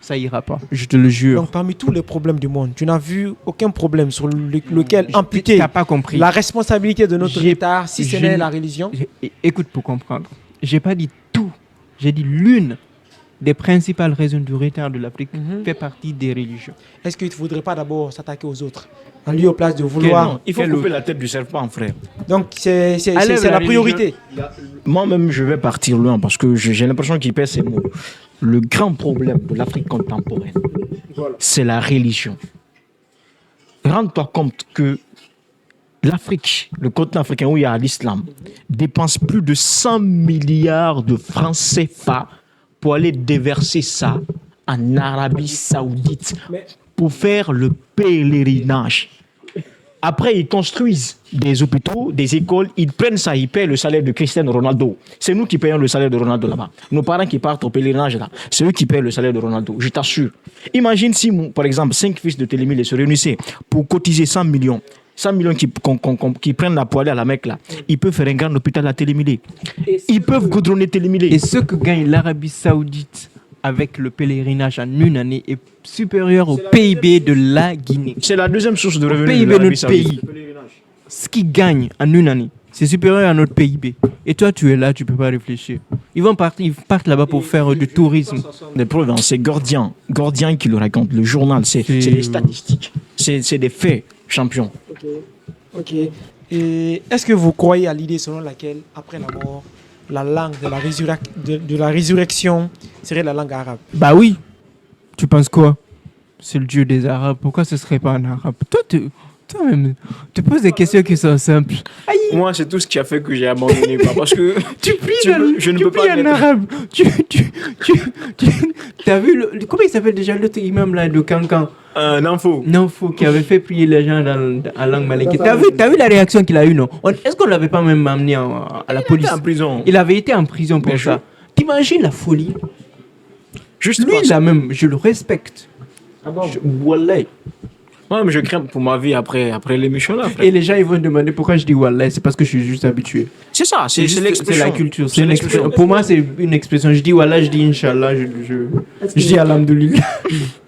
ça ira pas. Je te le jure. donc parmi tous les problèmes du monde, tu n'as vu aucun problème sur lequel imputer T'as pas compris. la responsabilité de notre J'ai- retard, si ce je n'est n- la religion? Écoute pour comprendre. J'ai pas dit tout. J'ai dit l'une des principales raisons du retard de l'Afrique Mhm. fait partie des religions. Est-ce qu'il ne faudrait pas d'abord s'attaquer aux autres en lieu au place de vouloir? Non, il faut Quel couper la tête du serpent, frère. Donc c'est Enlève la la priorité. Moi-même, je vais partir loin parce que j'ai l'impression qu'il pèse ces mots. Le grand problème de l'Afrique contemporaine, c'est la religion. Rends-toi compte que l'Afrique, le continent africain où il y a l'islam, dépense plus de 100 milliards de francs CFA pour aller déverser ça en Arabie Saoudite pour faire le pèlerinage. Après, ils construisent des hôpitaux, des écoles, ils prennent ça, ils paient le salaire de Cristiano Ronaldo. C'est nous qui payons le salaire de Ronaldo là-bas. Nos parents qui partent au pèlerinage là, c'est eux qui payent le salaire de Ronaldo, je t'assure. Imagine si, par exemple, 5 fils de Télémilé se réunissaient pour cotiser 100 millions. 100 millions qui prennent la poêlée à la Mecque là, ils peuvent faire un grand hôpital à Télémilé. Ils peuvent goudronner Télémilé. Et ce que gagne l'Arabie Saoudite avec le pèlerinage en une année est supérieur au PIB de la Guinée. C'est la deuxième source de Au revenus de PIB de l'Arabie notre Saoudite. pays. Ce qu'ils gagnent en une année, c'est supérieur à notre PIB. Et toi, tu es là, tu peux pas réfléchir. Ils partent là-bas pour faire du tourisme. Des preuves, hein, c'est Gordian qui le raconte. Le journal, c'est des statistiques. C'est des faits, champion. Ok. Et est-ce que vous croyez à l'idée selon laquelle, après la mort, la langue de la résurrection serait la langue arabe? Bah oui. Tu penses quoi? C'est le Dieu des Arabes. Pourquoi ce serait pas en arabe? Toi-même, tu poses des questions qui sont simples. Aïe, Moi, c'est tout ce qui a fait que j'ai abandonné. Quoi, parce que tu pries je ne tu peux pries pas en mettre- arabe. T'as vu comment il s'appelle déjà l'autre imam là de Cancan? Un info. Non, faux, qui avait fait prier les gens en langue malinké. T'as vu la réaction qu'il a eue, non? Est-ce qu'on l'avait pas même amené à la police? En prison. Il avait été en prison pour Bien ça. sûr. T'imagines la folie? Juste Lui, parce- là même, je le respecte. Wallah. Ouais, mais je crains pour ma vie après l'émission là. frère. Et les gens, ils vont me demander pourquoi je dis Wallah. C'est parce que je suis juste habitué. C'est ça, c'est C'est l'expression. la culture. C'est C'est une expression. Pour moi, c'est une expression. Je dis Wallah, je dis Inch'Allah, je dis Alhamdoulilah.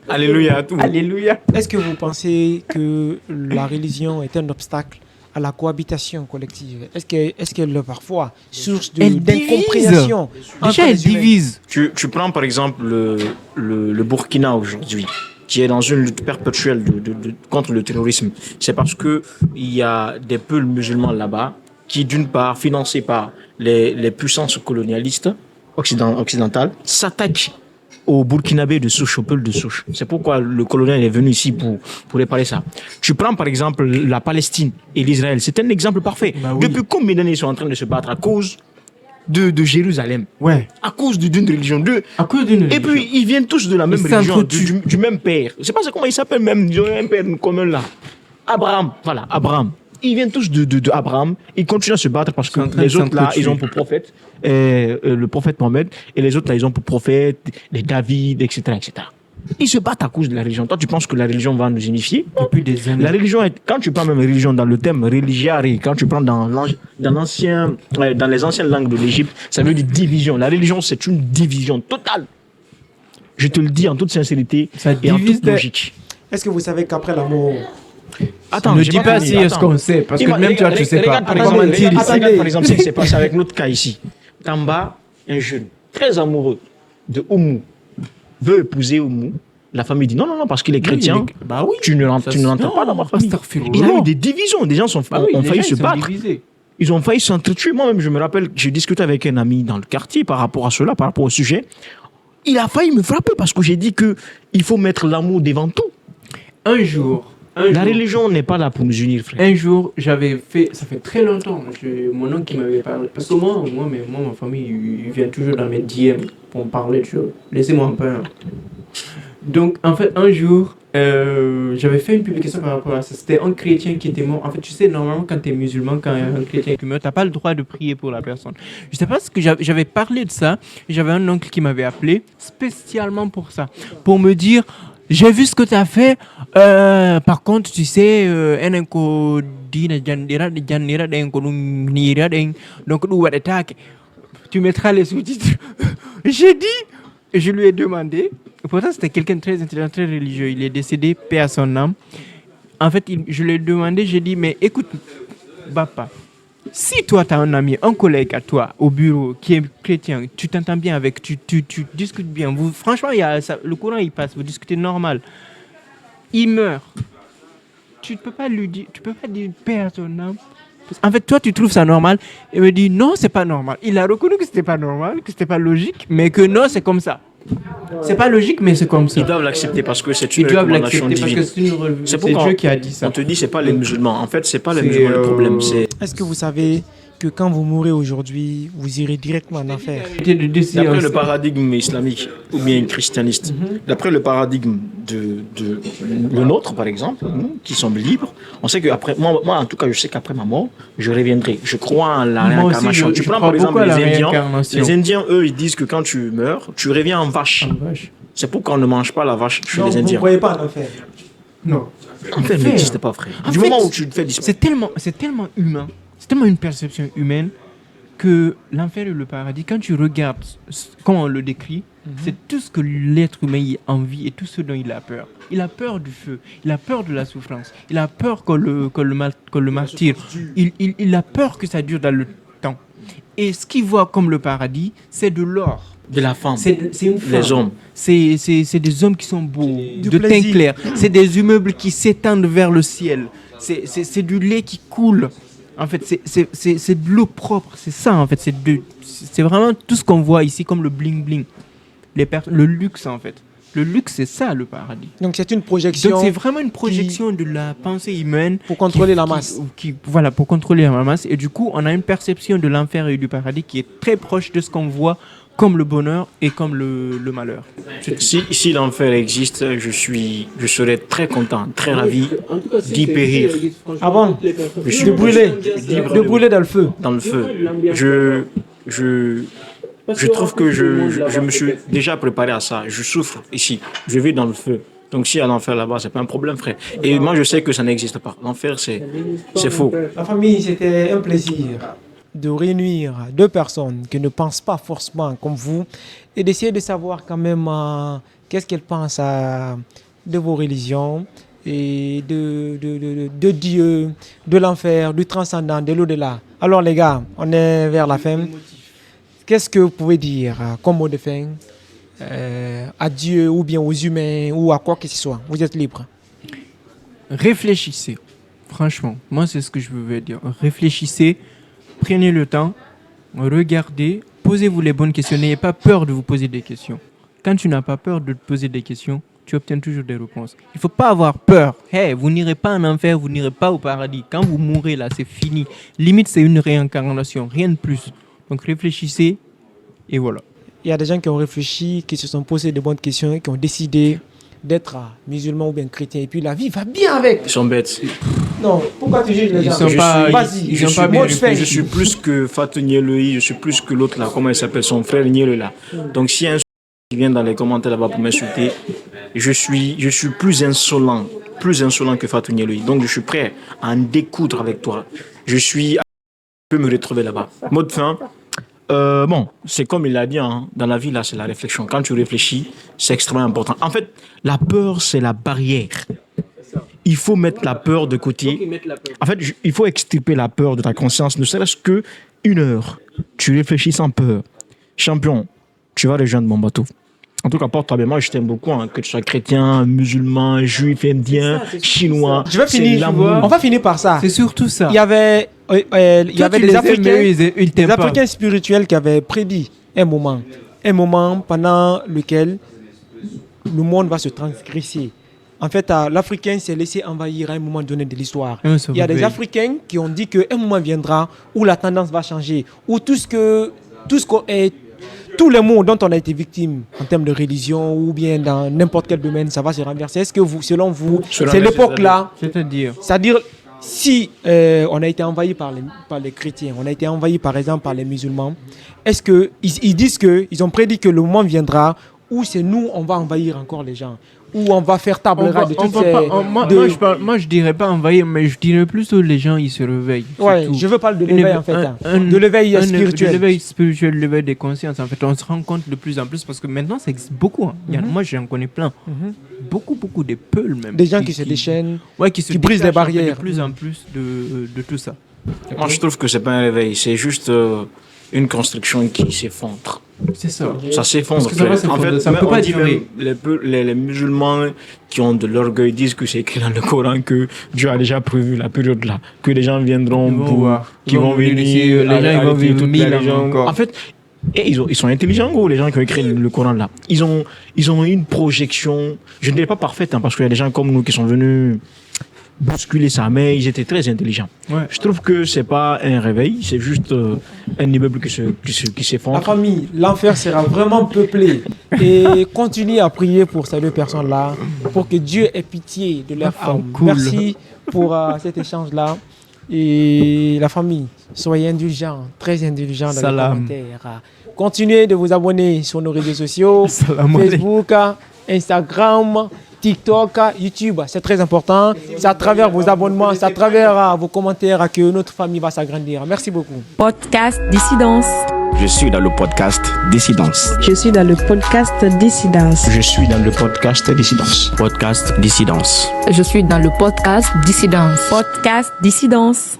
Alléluia à tout. Alléluia. Est-ce que vous pensez que la religion est un obstacle à la cohabitation collective? Est-ce qu'elle est parfois source Elle divise. d'incompréhension entre Déjà, elle les humains? divise. Tu prends par exemple le Burkina aujourd'hui, qui est dans une lutte perpétuelle contre le terrorisme. C'est parce que il y a des peuples musulmans là-bas qui, d'une part, financés par les puissances colonialistes occidentales, s'attaquent aux Burkinabés de souche, aux peuples de souche. C'est pourquoi le colonel est venu ici pour réparer ça. Tu prends par exemple la Palestine et l'Israël. C'est un exemple parfait. Bah oui. Depuis combien d'années ils sont en train de se battre à cause de Jérusalem, Ouais. à cause d'une religion, À cause d'une et puis, ils viennent tous de la même Ils religion, s'entretuent. du même père. Je sais pas comment il s'appelle même, ils ont un père commun là. Abraham, voilà, Abraham. Ils viennent tous de Abraham. Ils continuent à se battre parce que Ils sont en train les de autres là, s'entretuer. ils ont pour prophète le prophète Mohammed, et les autres là, ils ont pour prophète les David, etc., etc. Ils se battent à cause de la religion. Toi, tu penses que la religion va nous unifier? depuis des années. La religion, quand tu prends même religion dans le thème religiare, quand tu prends dans les anciennes langues de l'Égypte, ça veut dire division. La religion, c'est une division totale. Je te le dis en toute sincérité Ça et en divise toute des- logique. Est-ce que vous savez qu'après la mort, Attends, ne j'ai dis pas fini. si est-ce Attends. qu'on sait, parce que Regarde, même toi, tu sais pas. regarde, par On va exemple, mentir regarde, ici. regarde, par exemple, ce qui s'est passé avec notre cas ici. Tamba, un jeune très amoureux de Oumou, veut épouser Oumou. La famille dit non, parce qu'il est chrétien. Bah oui. Tu ne l'entends pas dans ma famille. Il y a eu des divisions. Des gens ont failli se battre. Ils ont failli s'entretuer. Moi-même, je me rappelle, j'ai discuté avec un ami dans le quartier par rapport à cela, par rapport au sujet. Il a failli me frapper parce que j'ai dit que il faut mettre l'amour devant tout. Un jour, La religion n'est pas là pour nous unir, frère. un jour, j'avais fait, ça fait très longtemps, mon oncle qui m'avait parlé, parce que moi, ma famille, ils viennent toujours dans mes DM pour me parler de choses. Laissez-moi un peu. Hein. Donc, en fait, un jour, j'avais fait une publication par rapport à ça. C'était un chrétien qui était mort. En fait, tu sais, normalement, quand tu es musulman, quand il y a un chrétien qui meurt, tu n'as pas le droit de prier pour la personne. Je sais pas ce que j'avais parlé de ça. J'avais un oncle qui m'avait appelé spécialement pour ça. Pour me dire, j'ai vu ce que tu as fait. Par contre, tu sais, donc, tu mettras les sous-titres. J'ai dit, je lui ai demandé. Pourtant, c'était quelqu'un de très intelligent, très religieux. Il est décédé, paix à son âme. En fait, je lui ai demandé, j'ai dit, mais écoute, Bapa, si toi, tu as un ami, un collègue à toi au bureau qui est chrétien, tu t'entends bien avec, tu discutes bien, franchement, le courant, il passe, vous discutez normal. Il meurt. Tu ne peux pas lui dire, tu peux pas dire paix à son âme. En fait, toi, tu trouves ça normal. Il me dit, non, c'est pas normal. Il a reconnu que c'était pas normal, que c'était pas logique, mais que non, c'est comme ça. C'est pas logique, mais c'est comme ça. Ils doivent l'accepter parce que c'est Ils une doivent recommandation l'accepter parce que divine. c'est pourquoi Dieu qui a dit ça. On te dit c'est pas les musulmans. En fait, c'est pas les C'est, musulmans le problème. C'est est-ce que vous savez que quand vous mourrez aujourd'hui, vous irez directement en enfer? d'après le paradigme islamique ou bien christianiste. D'après le paradigme le nôtre, par exemple, nous qui sommes libres, on sait que après moi, en tout cas, je sais qu'après ma mort, je reviendrai. Je crois en la Moi aussi, réincarnation. je Tu prends crois par exemple beaucoup à la les Indiens. réincarnation. Les Indiens, eux, ils disent que quand tu meurs, tu reviens en vache. C'est pourquoi on ne mange pas la vache chez Donc, les vous ne Indiens. croyez pas en enfer? Non. En fait, Frère. n'existe pas, frère. En Du fait, moment où tu te fais disparaître. C'est tellement humain, c'est tellement une perception humaine que l'enfer et le paradis, quand tu regardes comment on le décrit, c'est tout ce que l'être humain a envie et tout ce dont il a peur. Il a peur du feu, il a peur de la souffrance, il a peur qu'on le martyre, il a peur que ça dure dans le temps. Et ce qu'il voit comme le paradis, c'est de l'or. De la femme. C'est une femme. Les hommes. C'est des hommes qui sont beaux, Du de teint plaisir. clair. C'est des immeubles qui s'étendent vers le ciel. C'est du lait qui coule. En fait, c'est de l'eau propre. C'est ça, en fait. C'est vraiment tout ce qu'on voit ici comme le bling-bling. Le luxe, en fait. Le luxe, c'est ça, le paradis. Donc c'est une projection. Donc c'est vraiment une projection de la pensée humaine. Pour contrôler la masse. Voilà, pour contrôler la masse. Et du coup, on a une perception de l'enfer et du paradis qui est très proche de ce qu'on voit comme le bonheur et comme le malheur. Si l'enfer existe, je serais très content, très ravi d'y périr. Ah bon? De brûler dans le feu. Dans le feu. Je trouve que je me suis déjà préparé à ça. Je souffre ici. Je vis dans le feu. Donc s'il y a l'enfer là-bas, c'est pas un problème, frère. Et moi, je sais que ça n'existe pas. L'enfer, c'est faux. La famille, c'était un plaisir de réunir deux personnes qui ne pensent pas forcément comme vous et d'essayer de savoir quand même qu'est-ce qu'elles pensent de vos religions et de Dieu, de l'enfer, du transcendant, de l'au-delà. Alors les gars, on est vers la fin. Qu'est-ce que vous pouvez dire comme mot de fin à Dieu ou bien aux humains ou à quoi que ce soit? Vous êtes libre. Réfléchissez. Franchement, moi c'est ce que je veux dire. Réfléchissez, prenez le temps, regardez, posez-vous les bonnes questions. N'ayez pas peur de vous poser des questions. Quand tu n'as pas peur de te poser des questions, tu obtiens toujours des réponses. Il ne faut pas avoir peur. Hey, vous n'irez pas en enfer, vous n'irez pas au paradis. Quand vous mourrez là, c'est fini. Limite, c'est une réincarnation, rien de plus. Donc réfléchissez et voilà. Il y a des gens qui ont réfléchi, qui se sont posés de bonnes questions, qui ont décidé d'être musulmans ou bien chrétiens. Et puis la vie va bien avec. Ils sont bêtes. Non, pourquoi tu juges les gens? Je suis plus que Fatou Nieloi, je suis plus que l'autre là, comment il s'appelle, son frère Nieloi là. Donc s'il y a un qui vient dans les commentaires là-bas pour m'insulter, je suis plus insolent que Fatou Nieloi. Donc je suis prêt à en découdre avec toi. Je peux me retrouver là-bas. Mot de fin. Bon, c'est comme il l'a dit, hein, dans la vie, là, c'est la réflexion. Quand tu réfléchis, c'est extrêmement important. En fait, la peur, c'est la barrière. Il faut mettre la peur de côté. En fait, il faut extirper la peur de ta conscience, ne serait-ce que 1 heure. Tu réfléchis sans peur. Champion, tu vas rejoindre mon bateau. En tout cas, porte-toi bien. Moi, je t'aime beaucoup, hein, que tu sois chrétien, musulman, juif, indien, chinois. Je vais finir. On va finir par ça. C'est surtout ça. Il y avait des Africains spirituels qui avaient prédit un moment pendant lequel le monde va se transgresser. En fait, l'Africain s'est laissé envahir à un moment donné de l'histoire. Il y a des Africains qui ont dit qu'un moment viendra où la tendance va changer, où tous les mots dont on a été victime en termes de religion ou bien dans n'importe quel domaine, ça va se renverser. Est-ce que selon vous, c'est l'époque-là? C'est-à-dire si on a été envahi par les chrétiens, on a été envahi par exemple par les musulmans, est-ce qu'ils disent qu'ils ont prédit que le moment viendra où c'est nous, on va envahir encore les gens, où on va faire table rase de toutes ces... Moi, je dirais pas envahir, mais je dirais plutôt les gens, ils se réveillent. Ouais, je veux parler de l'éveil en fait. De l'éveil spirituel. De l'éveil spirituel, l'éveil des consciences. En fait, on se rend compte de plus en plus parce que maintenant, ça existe beaucoup. Hein. Moi, j'en connais plein. Beaucoup des peuls même. Des gens qui se déchaînent, qui brisent les barrières. De plus en plus de tout ça. Moi, je trouve que c'est pas un réveil, c'est juste une construction qui s'effondre. C'est ça. Ça s'effondre. En fait, ça peut pas dire les musulmans qui ont de l'orgueil disent que c'est écrit dans le Coran que Dieu a déjà prévu la période là, que les gens viendront qui vont venir, les gens vont vivre 1000 ans encore. En fait, ils sont intelligents, gros, les gens qui ont écrit le Coran là. Ils ont une projection, je ne dirais pas parfaite, hein, parce qu'il y a des gens comme nous qui sont venus bousculer ça, mais ils étaient très intelligents. Ouais. Je trouve que c'est pas un réveil, c'est juste un immeuble qui s'effondre. La famille, l'enfer sera vraiment peuplé. Et continuez à prier pour ces deux personnes-là, pour que Dieu ait pitié de leur âme. Cool. Merci pour cet échange-là. Et la famille, soyez indulgents, très indulgents dans les commentaires. Continuez de vous abonner sur nos réseaux sociaux, Facebook, Instagram, TikTok, YouTube, c'est très important. C'est à travers vos abonnements, c'est à travers vos commentaires que notre famille va s'agrandir. Merci beaucoup. Podcast Dissidence. Je suis dans le podcast Dissidence. Je suis dans le podcast Dissidence. Je suis dans le podcast Dissidence. Podcast Dissidence. Je suis dans le podcast Dissidence. Podcast Dissidence.